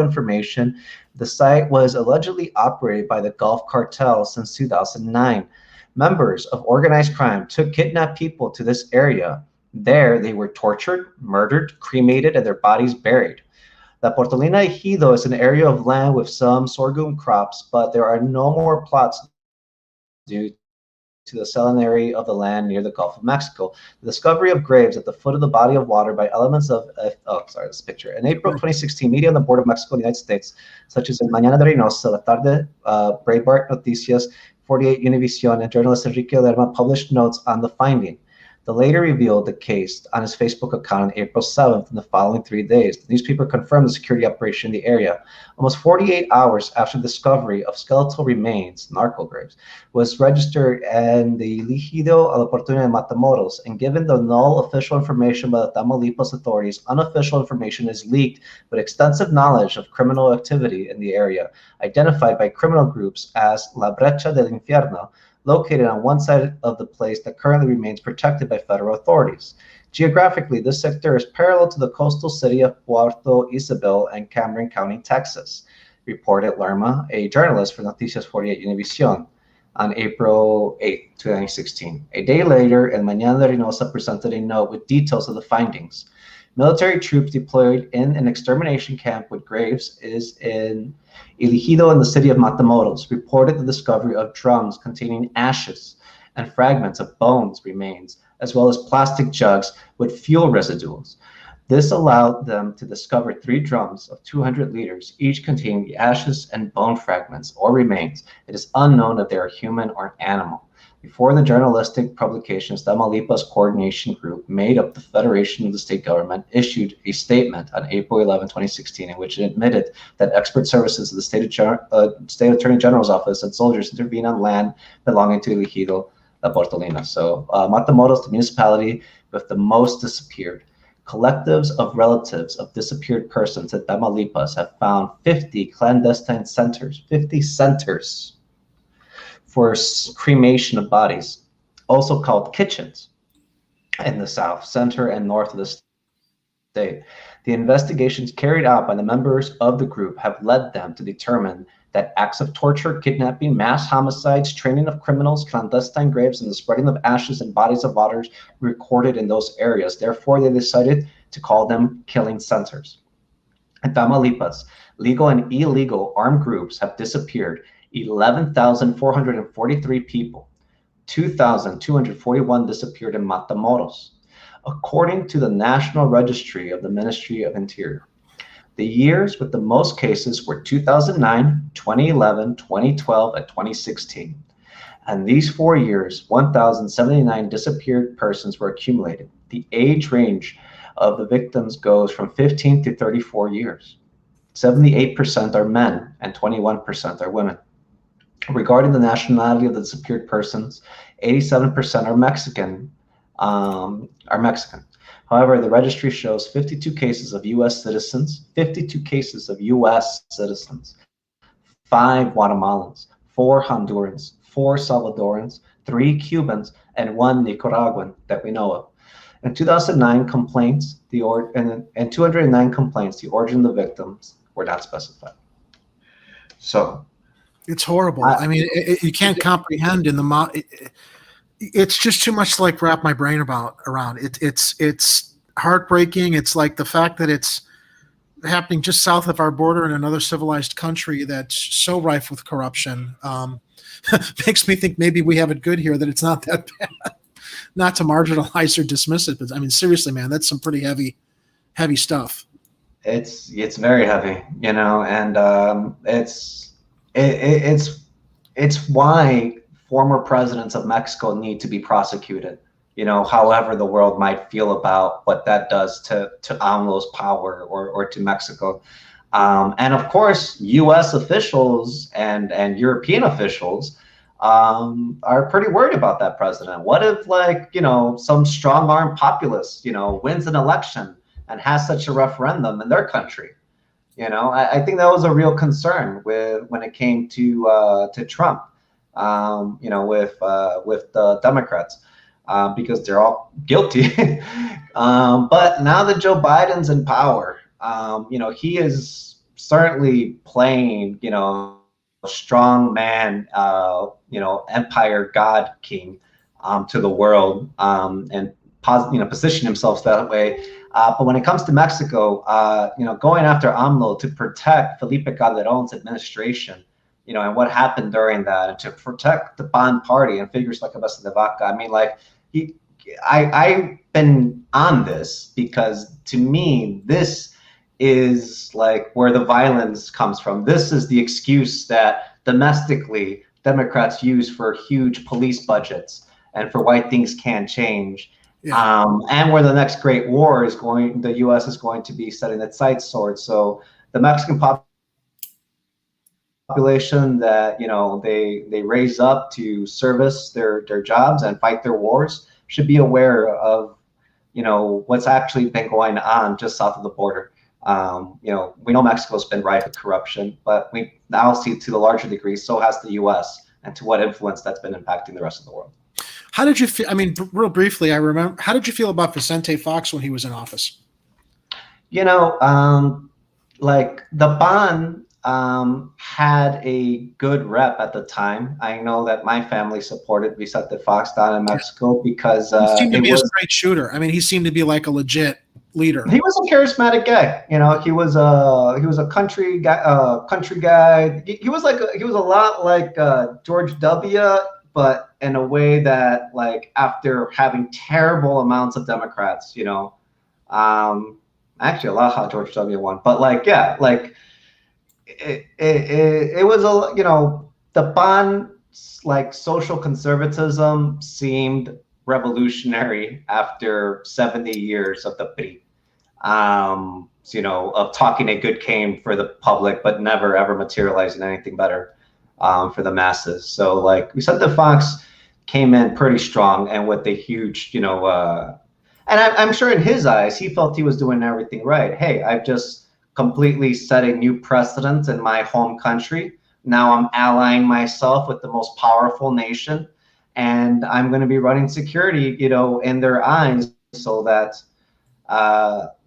information, the site was allegedly operated by the Gulf Cartel since 2009. Members of organized crime took kidnapped people to this area. There, they were tortured, murdered, cremated, and their bodies buried. La Portolina Ejido is an area of land with some sorghum crops, but there are no more plots due to the salinity of the land near the Gulf of Mexico. The discovery of graves at the foot of the body of water by elements of, this picture. In April 2016, media on the border of Mexico and the United States, such as El Mañana de Reynosa, La Tarde, Breitbart Noticias, 48 Univision, and journalist Enrique Lerma published notes on the finding. The later revealed the case on his Facebook account on April 7th. In the following 3 days, the newspaper confirmed the security operation in the area. Almost 48 hours after the discovery of skeletal remains, narco graves, was registered in the Ejido a la Oportunidad de Matamoros, and given the null official information by the Tamaulipas authorities, unofficial information is leaked with extensive knowledge of criminal activity in the area, identified by criminal groups as La Brecha del Infierno, located on one side of the place that currently remains protected by federal authorities. Geographically, this sector is parallel to the coastal city of Puerto Isabel and Cameron County, Texas, reported Lerma, a journalist for Noticias 48 Univision, on April 8, 2016. A day later, El Mañana de Reynosa presented a note with details of the findings. Military troops deployed in an extermination camp with graves is in El Ejido in the city of Matamoros reported the discovery of drums containing ashes and fragments of bones remains, as well as plastic jugs with fuel residuals. This allowed them to discover 3 drums of 200 liters, each containing the ashes and bone fragments or remains. It is unknown if they are human or animal. Before the journalistic publications, the Tamaulipas Coordination Group, made up the Federation of the State Government, issued a statement on April 11, 2016, in which it admitted that expert services of the State Attorney General's Office and soldiers intervened on land belonging to El Ejido, La Portolina. So Matamoros, the municipality with the most disappeared. Collectives of relatives of disappeared persons in Tamaulipas have found 50 clandestine centers, 50 centers for cremation of bodies, also called kitchens, in the south, center, and north of the state. The investigations carried out by the members of the group have led them to determine that acts of torture, kidnapping, mass homicides, training of criminals, clandestine graves, and the spreading of ashes and bodies of waters recorded in those areas. Therefore, they decided to call them killing centers. In Tamaulipas, legal and illegal armed groups have disappeared 11,443 people. 2,241 disappeared in Matamoros, according to the National Registry of the Ministry of Interior. The years with the most cases were 2009, 2011, 2012, and 2016. And these 4 years, 1,079 disappeared persons were accumulated. The age range of the victims goes from 15 to 34 years. 78% are men and 21% are women. Regarding the nationality of the disappeared persons, 87% are Mexican. However, the registry shows 52 cases of U.S. citizens, 52 cases of U.S. citizens, 5 Guatemalans, 4 Hondurans, 4 Salvadorans, 3 Cubans, and 1 Nicaraguan that we know of. In 2009 complaints, and 209 complaints, the origin of the victims were not specified. So, It's horrible. I mean, you can't comprehend in the it's just too much to like wrap my brain around. It's heartbreaking. It's like the fact that it's happening just south of our border in another civilized country that's so rife with corruption. Makes me think maybe we have it good here, that it's not that bad. Not to marginalize or dismiss it, but I mean, seriously, man, that's some pretty heavy stuff. It's very heavy, you know, and it's why former presidents of Mexico need to be prosecuted. You know, however the world might feel about what that does to AMLO's power or to Mexico. And of course, U.S. officials and European officials are pretty worried about that president. What if, like, you know, some strong-armed populist, you know, wins an election and has such a referendum in their country? You know, I think that was a real concern when it came to Trump. You know, with the Democrats. Because they're all guilty. But now that Joe Biden's in power, you know, he is certainly playing, you know, a strong man, you know, empire god king to the world, and you know, position himself that way. But when it comes to Mexico, you know, going after AMLO to protect Felipe Calderon's administration, you know, and what happened during that, and to protect the Ban Party and figures like Abessa de Vaca. I mean, like, I've been on this because, to me, this is like where the violence comes from. This is the excuse that domestically Democrats use for huge police budgets and for why things can't change. Yeah. And where the next great war is going, the U.S. is going to be setting its sights towards. So the Mexican population that, you know, they raise up to service their jobs and fight their wars should be aware of, you know, what's actually been going on just south of the border. You know, we know Mexico's been rife with corruption, but we now see, to the larger degree, so has the U.S., and to what influence that's been impacting the rest of the world. How did you feel? I mean, real briefly, I remember. How did you feel about Vicente Fox when he was in office? You know, like the Ban had a good rep at the time. I know that my family supported Vicente Fox down in Mexico because he seemed to be a straight shooter. I mean, he seemed to be like a legit leader. He was a charismatic guy. You know, he was a country guy. He was a lot like George W., but in a way that, like, after having terrible amounts of Democrats, you know, actually a lot how George W. won, but like, yeah, like. It was a, you know, the Ban's like social conservatism seemed revolutionary after 70 years of the PRI, you know, of talking a good game for the public, but never ever materializing anything better for the masses. So, like, Vicente Fox came in pretty strong and with a huge, you know, and I'm sure in his eyes, he felt he was doing everything right. Hey, I've just completely set a new precedent in my home country. Now I'm allying myself with the most powerful nation, and I'm going to be running security, you know, in their eyes, so that,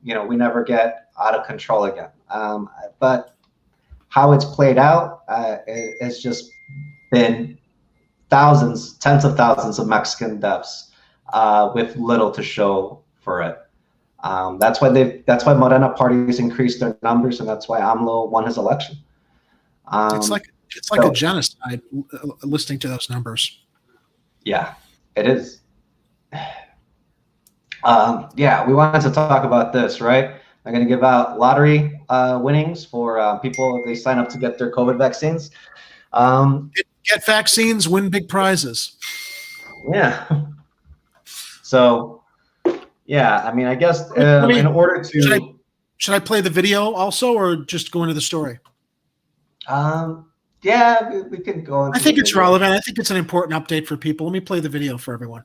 you know, we never get out of control again. But how it's played out, it's just been thousands, tens of thousands of Mexican deaths with little to show for it. That's why Morena parties increased their numbers, and that's why AMLO won his election. It's like a genocide listening to those numbers. Yeah, it is. Yeah, we wanted to talk about this, right? I'm going to give out lottery winnings for people if they sign up to get their COVID vaccines. Get vaccines, win big prizes. Yeah. So. Yeah, I mean, I guess in order to... Should I play the video also, or just go into the story? Yeah, we can go into I think it's relevant. I think it's an important update for people. Let me play the video for everyone.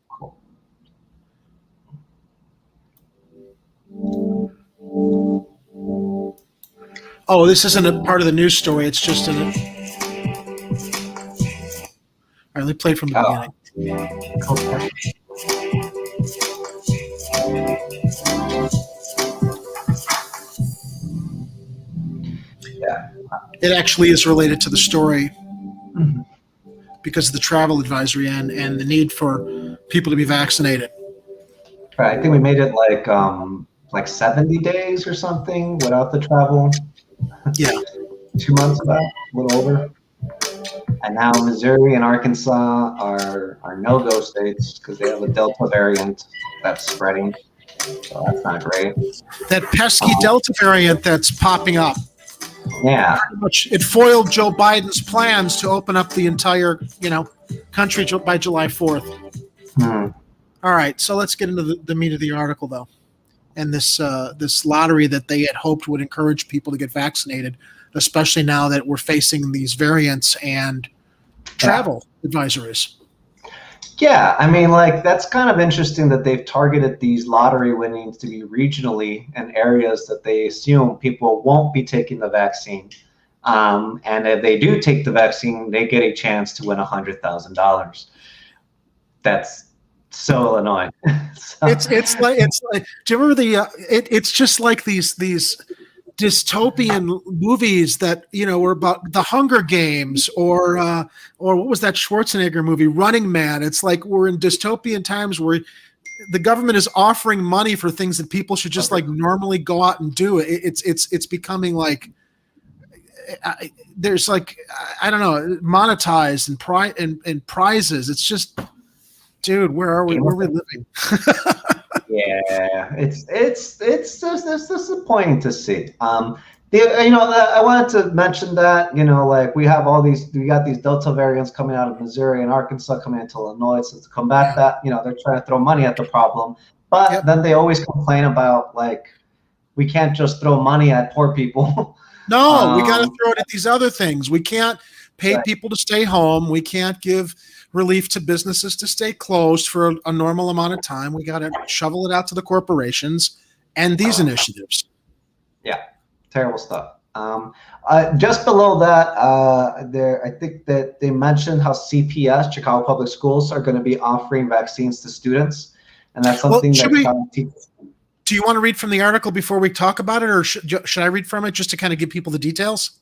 Cool. Oh, this isn't a part of the news story. It's just in it. All right, let me play it from the beginning. Okay. Yeah. It actually is related to the story because of the travel advisory and the need for people to be vaccinated. Right. I think we made it like 70 days or something without the travel. Yeah. 2 months about, a little over. And now Missouri and Arkansas are no-go states because they have a Delta variant that's spreading. So that's not great. That pesky Delta variant that's popping up. Yeah. It foiled Joe Biden's plans to open up the entire, country by July 4th. All right, so let's get into the meat of the article, though, and this lottery that they had hoped would encourage people to get vaccinated, especially now that we're facing these variants and travel advisories. Yeah, I mean, that's kind of interesting that they've targeted these lottery winnings to be regionally in areas that they assume people won't be taking the vaccine. And if they do take the vaccine, they get a chance to win $100,000. That's so Illinois. It's like do you remember it's just like these dystopian movies that were about the Hunger Games or what was that Schwarzenegger movie, Running Man? It's like we're in dystopian times where the government is offering money for things that people should just normally go out and do. It's becoming like there's I don't know, monetized and prizes. It's just, dude, where are we? Where are we living? Yeah, it's just disappointing to see. I wanted to mention that we got these Delta variants coming out of Missouri and Arkansas coming into Illinois. So to combat that, they're trying to throw money at the problem, but then they always complain about we can't just throw money at poor people. No, we got to throw it at these other things. We can't pay people to stay home. We can't give relief to businesses to stay closed for a normal amount of time. We got to shovel it out to the corporations and these initiatives. Yeah, terrible stuff. Just below that, I think that they mentioned how CPS, Chicago Public Schools, are going to be offering vaccines to students, and that's something do you want to read from the article before we talk about it, or should I read from it just to kind of give people the details?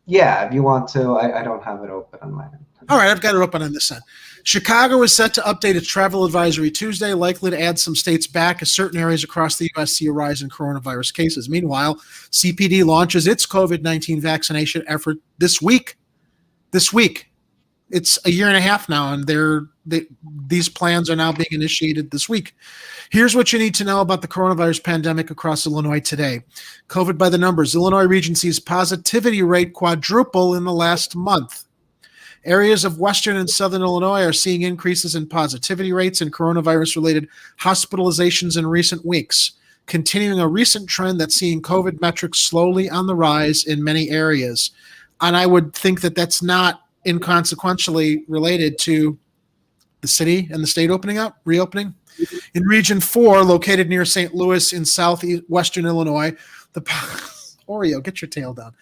Yeah, if you want to. I don't have it open on my end. All right, I've got it open on this end. Chicago is set to update its travel advisory Tuesday, likely to add some states back as certain areas across the U.S. see a rise in coronavirus cases. Meanwhile, CPD launches its COVID-19 vaccination effort this week. It's a year and a half now, and these plans are now being initiated this week. Here's what you need to know about the coronavirus pandemic across Illinois today. COVID by the numbers. Illinois Regency's positivity rate quadrupled in the last month. Areas of western and southern Illinois are seeing increases in positivity rates and coronavirus-related hospitalizations in recent weeks, continuing a recent trend that's seeing COVID metrics slowly on the rise in many areas. And I would think that that's not inconsequentially related to the city and the state reopening. In Region 4, located near St. Louis in southwestern Illinois, Oreo, get your tail down.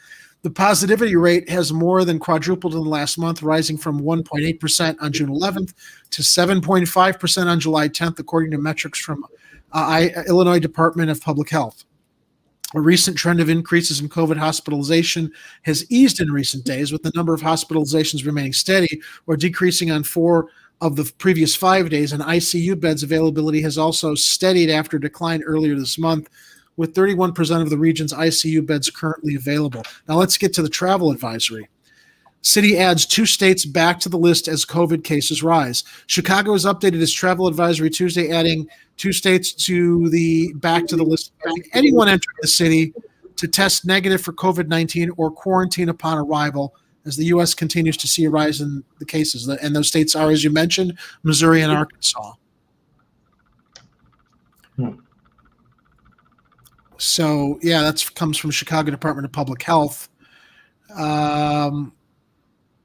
The positivity rate has more than quadrupled in the last month, rising from 1.8% on June 11th to 7.5% on July 10th, according to metrics from Illinois Department of Public Health. A recent trend of increases in COVID hospitalization has eased in recent days, with the number of hospitalizations remaining steady or decreasing on 4 of the previous 5 days, and ICU beds availability has also steadied after a decline earlier this month, with 31% of the region's ICU beds currently available. Now let's get to the travel advisory. City adds 2 states back to the list as COVID cases rise. Chicago has updated its travel advisory Tuesday, adding 2 states back to the list, anyone entering the city to test negative for COVID-19 or quarantine upon arrival, as the U.S. continues to see a rise in the cases. And those states are, as you mentioned, Missouri and Arkansas. So, yeah, that comes from Chicago Department of Public Health.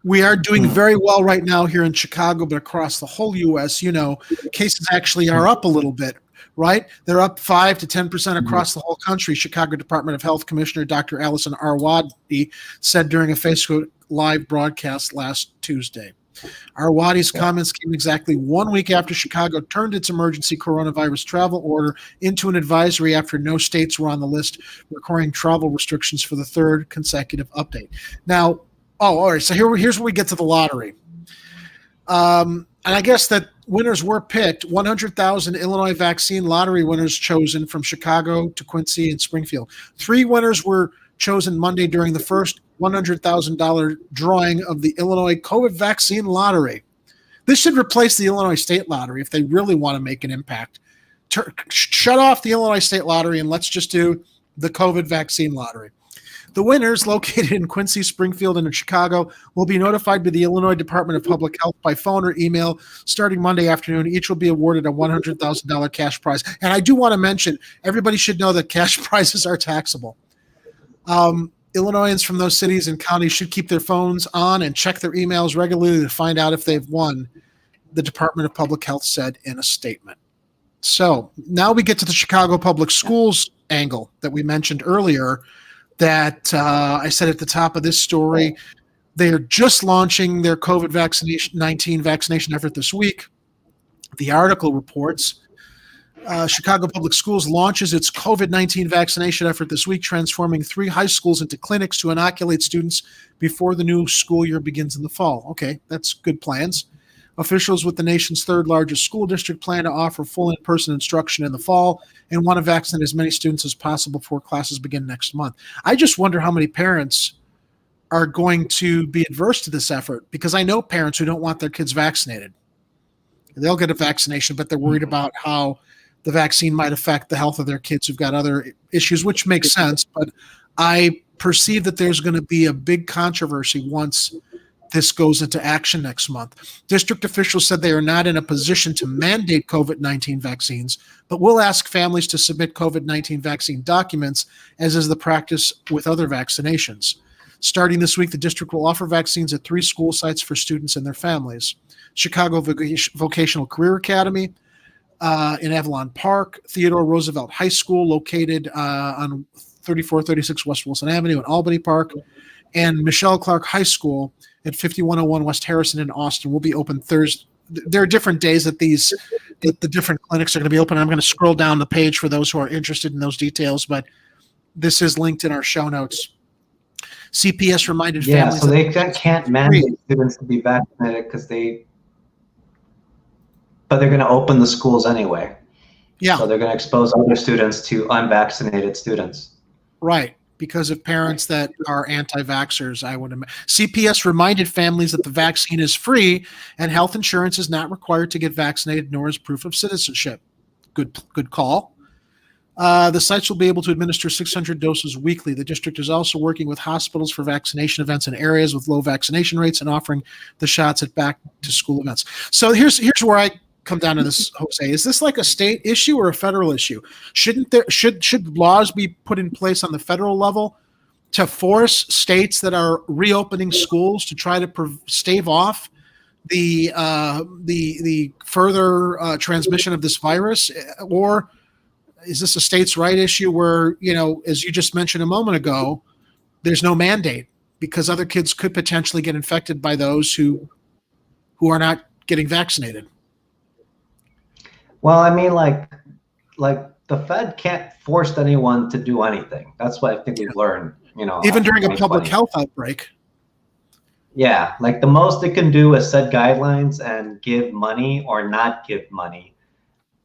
We are doing very well right now here in Chicago, but across the whole U.S., cases actually are up a little bit, right? They're up 5 to 10% across the whole country. Chicago Department of Health Commissioner Dr. Allison Arwady said during a Facebook Live broadcast last Tuesday. Arwady's comments came exactly 1 week after Chicago turned its emergency coronavirus travel order into an advisory after no states were on the list requiring travel restrictions for the 3rd consecutive update. Now, Oh, all right. So here's where we get to the lottery. And I guess that winners were picked. 100,000 Illinois vaccine lottery winners chosen from Chicago to Quincy and Springfield. 3 winners were chosen Monday during the first $100,000 drawing of the Illinois COVID vaccine lottery. This should replace the Illinois State Lottery if they really want to make an impact. Shut off the Illinois State Lottery and let's just do the COVID vaccine lottery. The winners, located in Quincy, Springfield, and in Chicago, will be notified by the Illinois Department of Public Health by phone or email starting Monday afternoon. Each will be awarded a $100,000 cash prize. And I do want to mention, everybody should know that cash prizes are taxable. Illinoisans from those cities and counties should keep their phones on and check their emails regularly to find out if they've won, the Department of Public Health said in a statement. So now we get to the Chicago Public Schools angle that we mentioned earlier, that I said at the top of this story. They are just launching their COVID-19 vaccination effort this week. The article reports Chicago Public Schools launches its COVID-19 vaccination effort this week, transforming 3 high schools into clinics to inoculate students before the new school year begins in the fall. Okay, that's good plans. Officials with the nation's 3rd largest school district plan to offer full in-person instruction in the fall and want to vaccinate as many students as possible before classes begin next month. I just wonder how many parents are going to be adverse to this effort, because I know parents who don't want their kids vaccinated. They'll get a vaccination, but they're worried about how the vaccine might affect the health of their kids who've got other issues, which makes sense. But I perceive that there's going to be a big controversy once this goes into action next month. District officials said they are not in a position to mandate COVID-19 vaccines, but will ask families to submit COVID-19 vaccine documents, as is the practice with other vaccinations. Starting this week, the district will offer vaccines at 3 school sites for students and their families: Chicago Vocational Career Academy in Avalon Park, Theodore Roosevelt High School located on 3436 West Wilson Avenue in Albany Park, and Michelle Clark High School at 5101 West Harrison in Austin will be open Thursday. There are different days that the different clinics are going to be open. I'm going to scroll down the page for those who are interested in those details, but this is linked in our show notes. CPS reminded families. So they can't mandate students to be vaccinated but they're going to open the schools anyway. Yeah. So they're going to expose other students to unvaccinated students. Right. Because of parents that are anti-vaxxers, I would imagine. CPS reminded families that the vaccine is free and health insurance is not required to get vaccinated, nor is proof of citizenship. Good call. The sites will be able to administer 600 doses weekly. The district is also working with hospitals for vaccination events in areas with low vaccination rates and offering the shots at back-to-school events. So here's where I come down to this, Jose. Is this like a state issue or a federal issue? Should laws be put in place on the federal level to force states that are reopening schools to try to stave off the further transmission of this virus? Or is this a states' right issue where, as you just mentioned a moment ago, there's no mandate because other kids could potentially get infected by those who are not getting vaccinated? Well, I mean, like the Fed can't force anyone to do anything. That's what I think we've learned, even during a public health outbreak. Yeah, like the most it can do is set guidelines and give money or not give money.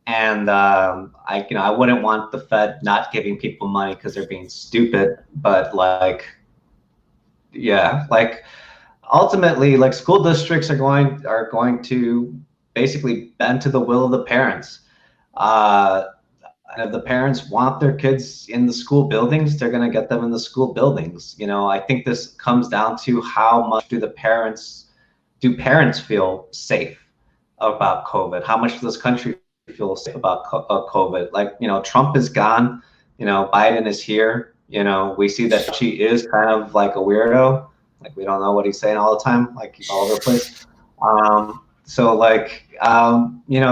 And I wouldn't want the Fed not giving people money because they're being stupid. But ultimately, school districts are going to basically bend to the will of the parents. And if the parents want their kids in the school buildings, they're going to get them in the school buildings. I think this comes down to how much do parents feel safe about COVID? How much does this country feel safe about COVID? Trump is gone. Biden is here. We see that she is kind of like a weirdo. We don't know what he's saying all the time. He's all over the place.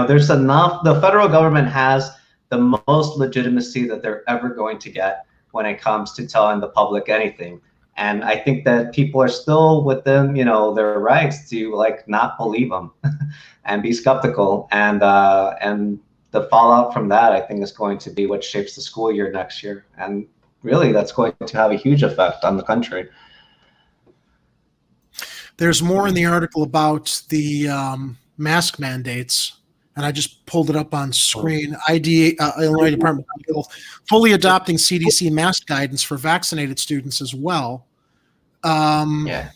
There's enough. The federal government has the most legitimacy that they're ever going to get when it comes to telling the public anything. And I think that people are still within, their rights to not believe them and be skeptical. And the fallout from that, I think, is going to be what shapes the school year next year. And really, that's going to have a huge effect on the country. There's more in the article about the mask mandates, and I just pulled it up on screen. Illinois Department of Health fully adopting CDC mask guidance for vaccinated students as well. Let's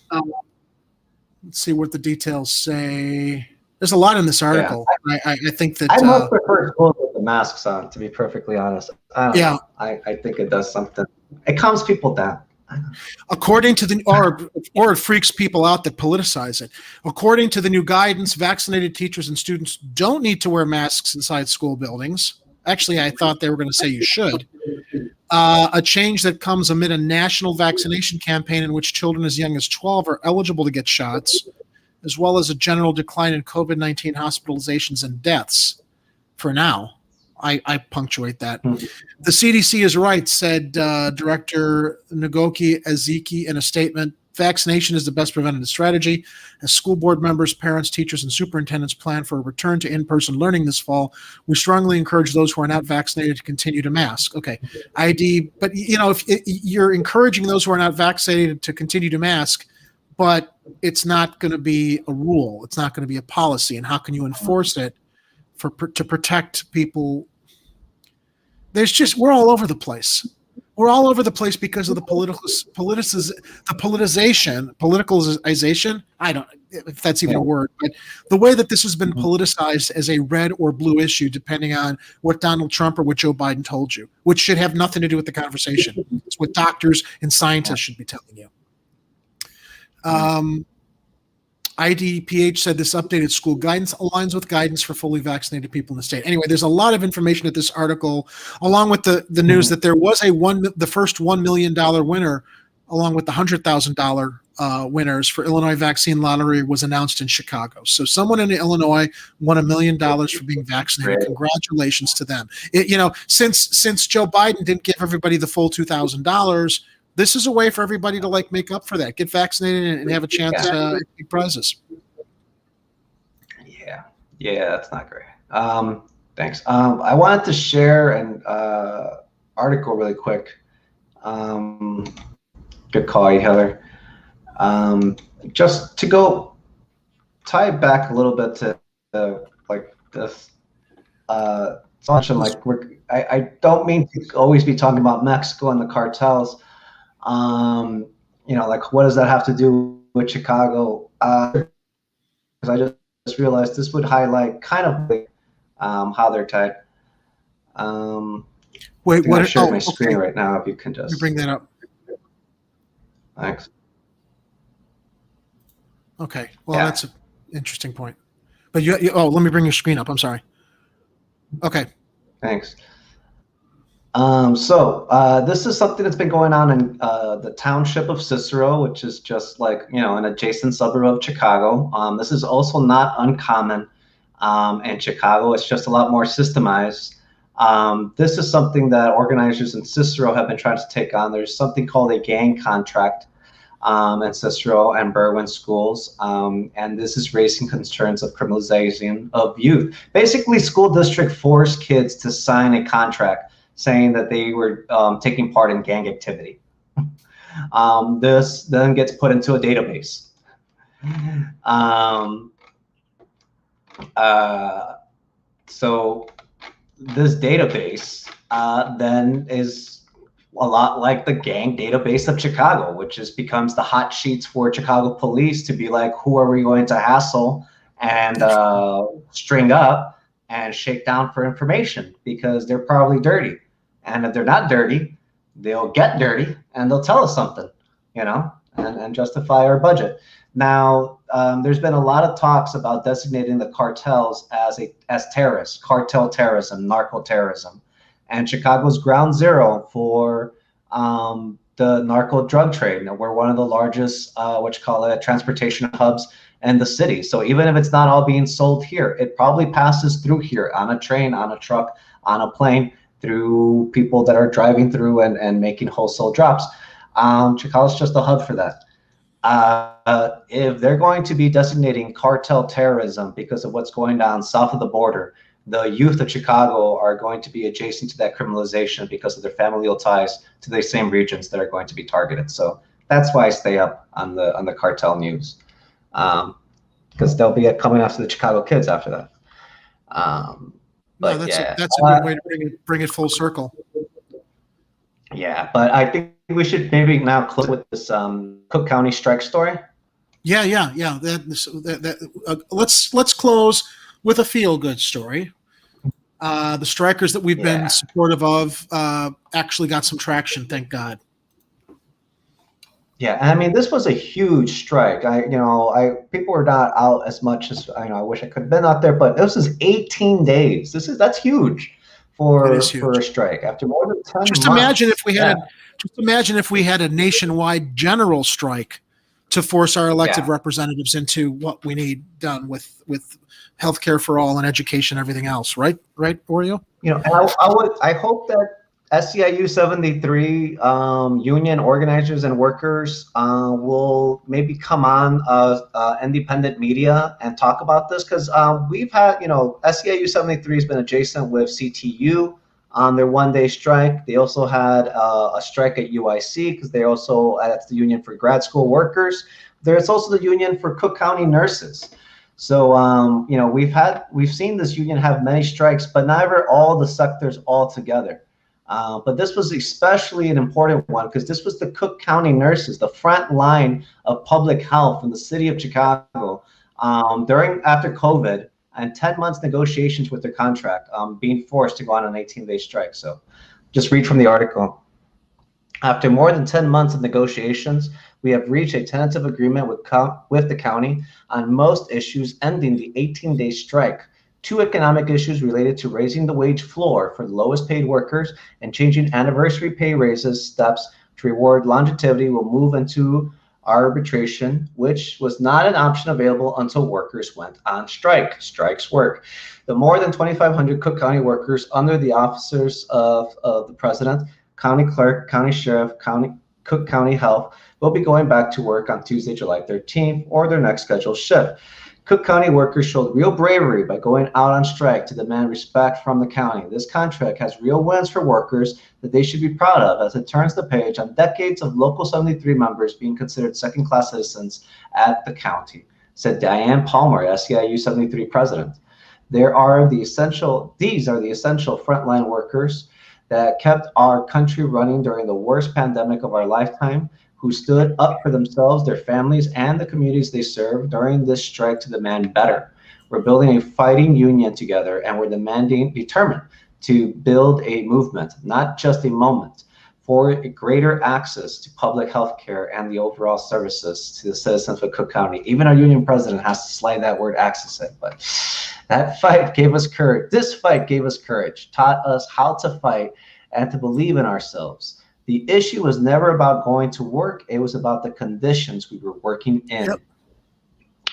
see what the details say. There's a lot in this article. Yeah. I think that I much prefer schools with the masks on, to be perfectly honest. I think it does something. It calms people down. According to the or it freaks people out that politicize it. According to the new guidance, vaccinated teachers and students don't need to wear masks inside school buildings. Actually, I thought they were going to say you should. A change that comes amid a national vaccination campaign in which children as young as 12 are eligible to get shots, as well as a general decline in COVID-19 hospitalizations and deaths. For now, I punctuate that. The CDC is right, said Director Ngozi Ezeki in a statement. Vaccination is the best preventative strategy. As school board members, parents, teachers, and superintendents plan for a return to in-person learning this fall, we strongly encourage those who are not vaccinated to continue to mask. Okay, but if you're encouraging those who are not vaccinated to continue to mask, but it's not going to be a rule. It's not going to be a policy. And how can you enforce it to protect people? We're all over the place. We're all over the place because of the politicalization. I don't know if that's even a word, but the way that this has been politicized as a red or blue issue, depending on what Donald Trump or what Joe Biden told you, which should have nothing to do with the conversation. It's what doctors and scientists should be telling you. IDPH said this updated school guidance aligns with guidance for fully vaccinated people in the state. Anyway, there's a lot of information at this article, along with the news that there was the first $1 million winner, along with the $100,000 winners for Illinois vaccine lottery was announced in Chicago. So someone in Illinois won $1 million for being vaccinated. Great. Congratulations to them. Since Joe Biden didn't give everybody the full $2,000, this is a way for everybody to make up for that. Get vaccinated and have a chance at big prizes. Yeah, that's not great. Thanks. I wanted to share an article really quick. Good call, Heather. Just to go tie it back a little bit to this. I don't mean to always be talking about Mexico and the cartels. What does that have to do with Chicago? Because I just realized this would highlight kind of how they're tied. Wait, what? I share my screen right now. If you can just bring that up. Thanks. Okay. Well, that's an interesting point. But let me bring your screen up. I'm sorry. Okay. Thanks. This is something that's been going on in the township of Cicero, which is just an adjacent suburb of Chicago. This is also not uncommon in Chicago. It's just a lot more systemized. This is something that organizers in Cicero have been trying to take on. There's something called a gang contract in Cicero and Berwyn schools, and this is raising concerns of criminalization of youth. Basically, school district forced kids to sign a contract saying that they were taking part in gang activity. This then gets put into a database. So this database then is a lot like the gang database of Chicago, which becomes the hot sheets for Chicago police to be like, who are we going to hassle and string up and shake down for information, because they're probably dirty. And if they're not dirty, they'll get dirty and they'll tell us something, and justify our budget. Now, there's been a lot of talks about designating the cartels as terrorists, cartel terrorism, narco terrorism. And Chicago's ground zero for the narco drug trade. Now, we're one of the largest, transportation hubs in the city. So even if it's not all being sold here, it probably passes through here on a train, on a truck, on a plane, through people that are driving through and making wholesale drops. Chicago's just a hub for that. If they're going to be designating cartel terrorism because of what's going on south of the border, the youth of Chicago are going to be adjacent to that criminalization because of their familial ties to the same regions that are going to be targeted. So that's why I stay up on the cartel news. because they'll be coming after the Chicago kids after that. But no, yeah, that's a good way to bring it full circle. Yeah, but I think we should maybe now close with this Cook County strike story. Yeah. Let's close with a feel-good story. The strikers that we've been supportive of actually got some traction, thank God. Yeah, and I mean, this was a huge strike. People were not out as much as I wish I could have been out there, but this is 18 days. That's huge for a strike after more than 10 Just months. Imagine if we had a nationwide general strike to force our elected representatives into what we need done with healthcare for all and education, and everything else. Right, Oreo? And I hope that SEIU 73 union organizers and workers will maybe come on independent media and talk about this, because we've had, SEIU 73 has been adjacent with CTU on their one-day strike. They also had a strike at UIC because that's the union for grad school workers. There's also the union for Cook County nurses. So we've seen this union have many strikes, but never all the sectors all together. But this was especially an important one because this was the Cook County nurses, the front line of public health in the city of Chicago after COVID, and 10 months negotiations with their contract, being forced to go on an 18-day strike. So just read from the article. After more than 10 months of negotiations, we have reached a tentative agreement with the county on most issues, ending the 18-day strike. 2 economic issues related to raising the wage floor for the lowest paid workers and changing anniversary pay raises steps to reward longevity will move into arbitration, which was not an option available until workers went on strike. Strikes work. The more than 2,500 Cook County workers under the officers of the president, county clerk, county sheriff, Cook County Health will be going back to work on Tuesday, July 13th, or their next scheduled shift. Cook County workers showed real bravery by going out on strike to demand respect from the county. This contract has real wins for workers that they should be proud of, as it turns the page on decades of Local 73 members being considered second-class citizens at the county, said Diane Palmer, SEIU 73 president. These are the essential frontline workers that kept our country running during the worst pandemic of our lifetime, who stood up for themselves, their families, and the communities they serve during this strike to demand better. We're building a fighting union together, and we're determined to build a movement, not just a moment, for a greater access to public health care and the overall services to the citizens of Cook County. Even our union president has to slide that word access in, but that fight gave us courage. This fight gave us courage, taught us how to fight and to believe in ourselves. The issue was never about going to work. It was about the conditions we were working in,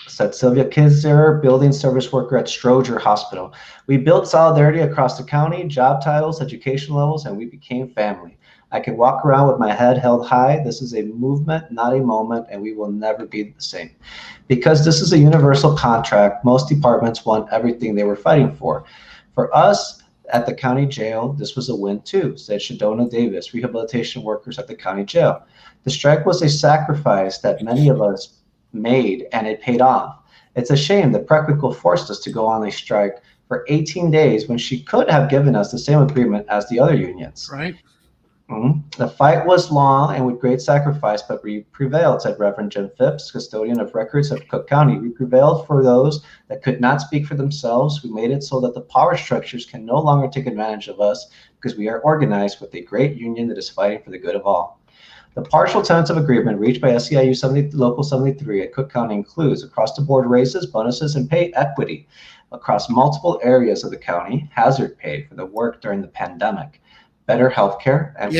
said Sylvia Kinzer, building service worker at Stroger Hospital. We built solidarity across the county, job titles, education levels, and we became family. I can walk around with my head held high. This is a movement, not a moment, and we will never be the same. Because this is a universal contract, most departments want everything they were fighting for. For us, at the county jail, this was a win too, said Shadona Davis, rehabilitation workers at the county jail. The strike was a sacrifice that many of us made, and it paid off. It's a shame that Preckwinkle forced us to go on a strike for 18 days when she could have given us the same agreement as the other unions. Right. The fight was long and with great sacrifice, but we prevailed, said Reverend Jim Phipps, custodian of records of Cook County. We prevailed for those that could not speak for themselves. We made it so that the power structures can no longer take advantage of us because we are organized with a great union that is fighting for the good of all. The partial tentative agreement reached by SEIU Local 73 at Cook County includes across-the-board raises, bonuses, and pay equity across multiple areas of the county, hazard pay for the work during the pandemic, better healthcare, and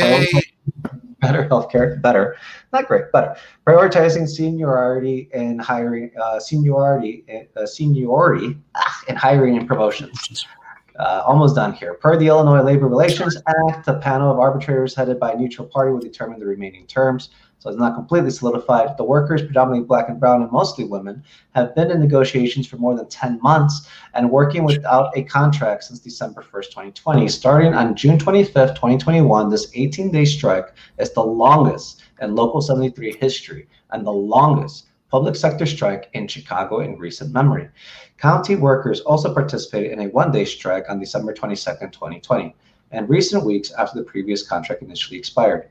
prioritizing seniority and hiring, seniority in hiring and promotions. Almost done here. Per the Illinois Labor Relations Act, a panel of arbitrators headed by a neutral party will determine the remaining terms. So it's not completely solidified. The workers, predominantly Black and brown and mostly women, have been in negotiations for more than 10 months and working without a contract since December 1st, 2020. Starting on June 25th, 2021, this 18-day strike is the longest in Local 73 history and the longest public sector strike in Chicago in recent memory. County workers also participated in a one-day strike on December 22nd, 2020, and recent weeks after the previous contract initially expired.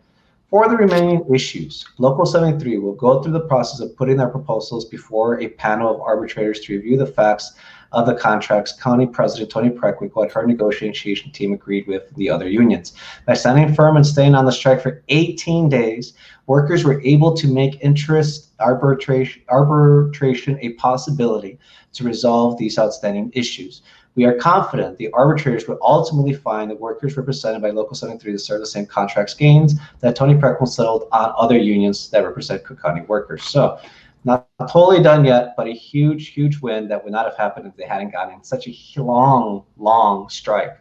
For the remaining issues, Local 73 will go through the process of putting their proposals before a panel of arbitrators to review the facts of the contracts County President Tony Preckwinkle and her negotiation team agreed with the other unions. By standing firm and staying on the strike for 18 days, workers were able to make interest arbitration a possibility to resolve these outstanding issues. We are confident the arbitrators will ultimately find that workers represented by Local 73 deserve the same contracts gains that Tony Preckwinkle settled on other unions that represent Cook County workers. So, not totally done yet, but a huge, huge win that would not have happened if they hadn't gotten such a long strike.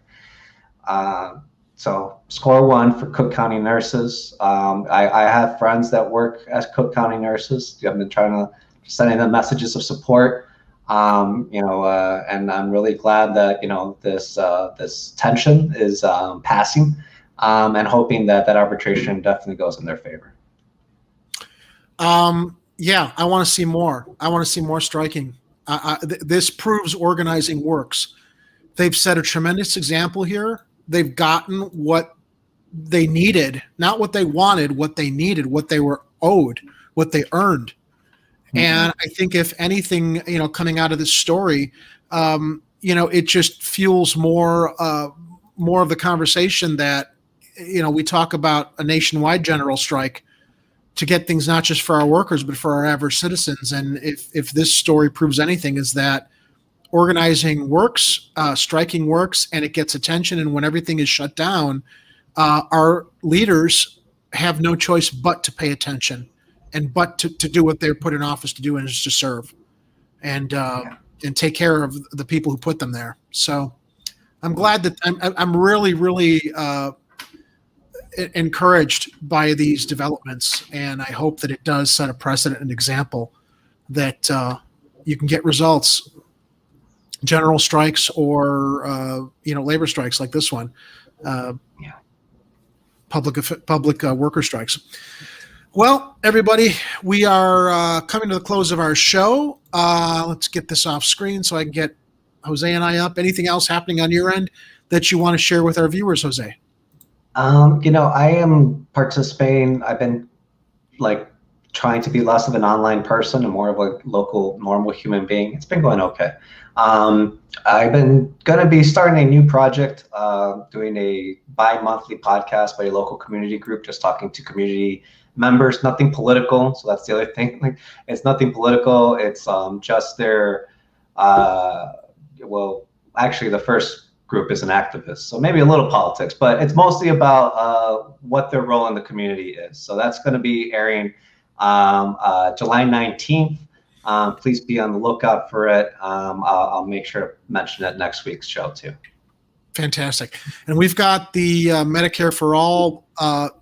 So score one for Cook County nurses. I have friends that work as Cook County nurses. I've been sending them messages of support. And I'm really glad that this tension is passing, and hoping that arbitration definitely goes in their favor. Yeah, I want to see more. I want to see more striking. This proves organizing works. They've set a tremendous example here. They've gotten what they needed, not what they wanted, what they needed, what they were owed, what they earned. Mm-hmm. And I think if anything, coming out of this story, it just fuels more of the conversation that, we talk about a nationwide general strike to get things not just for our workers, but for our average citizens. And if this story proves anything, is that organizing works, striking works, and it gets attention. And when everything is shut down, our leaders have no choice but to pay attention and but to do what they're put in office to do, and is to serve and take care of the people who put them there. So I'm glad that I'm really, really encouraged by these developments, and I hope that it does set a precedent and example that you can get results, general strikes or labor strikes like this one, public worker strikes. Well, everybody, we are coming to the close of our show. Let's get this off screen so I can get Jose and I up. Anything else happening on your end that you want to share with our viewers, Jose? I am participating. I've been trying to be less of an online person and more of a local, normal human being. It's been going okay. I've been going to be starting a new project, doing a bi-monthly podcast by a local community group, just talking to community members, nothing political. So that's the other thing. It's nothing political. It's just their, actually the first group is an activist, so maybe a little politics, but it's mostly about what their role in the community is. So that's going to be airing July 19th. Please be on the lookout for it. I'll make sure to mention it next week's show too. Fantastic. And we've got the Medicare for All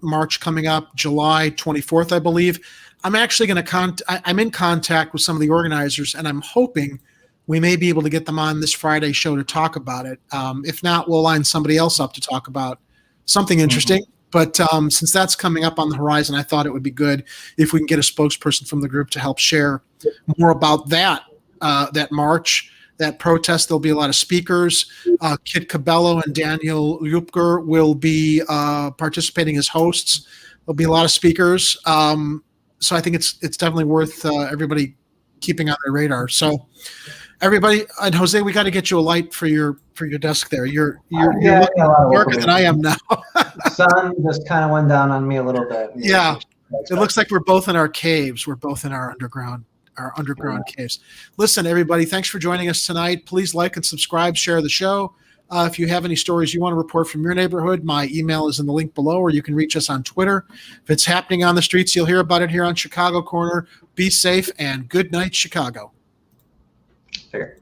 March coming up July 24th, I believe. I'm actually going to I'm in contact with some of the organizers, and I'm hoping we may be able to get them on this Friday show to talk about it. If not, we'll line somebody else up to talk about something interesting. Mm-hmm. But since that's coming up on the horizon, I thought it would be good if we can get a spokesperson from the group to help share more about that march, that protest. There'll be a lot of speakers. Kit Cabello and Daniel Lupker will be participating as hosts. There'll be a lot of speakers. So I think it's definitely worth everybody keeping on their radar. So everybody, and Jose, we got to get you a light for your desk there. You're looking darker than I am now. The sun just kind of went down on me a little bit. Yeah, it looks like we're both in our caves. We're both in our underground caves. Listen, everybody, thanks for joining us tonight. Please like and subscribe, share the show. If you have any stories you want to report from your neighborhood, my email is in the link below, or you can reach us on Twitter. If it's happening on the streets, you'll hear about it here on Chicago Corner. Be safe, and good night, Chicago. Fair.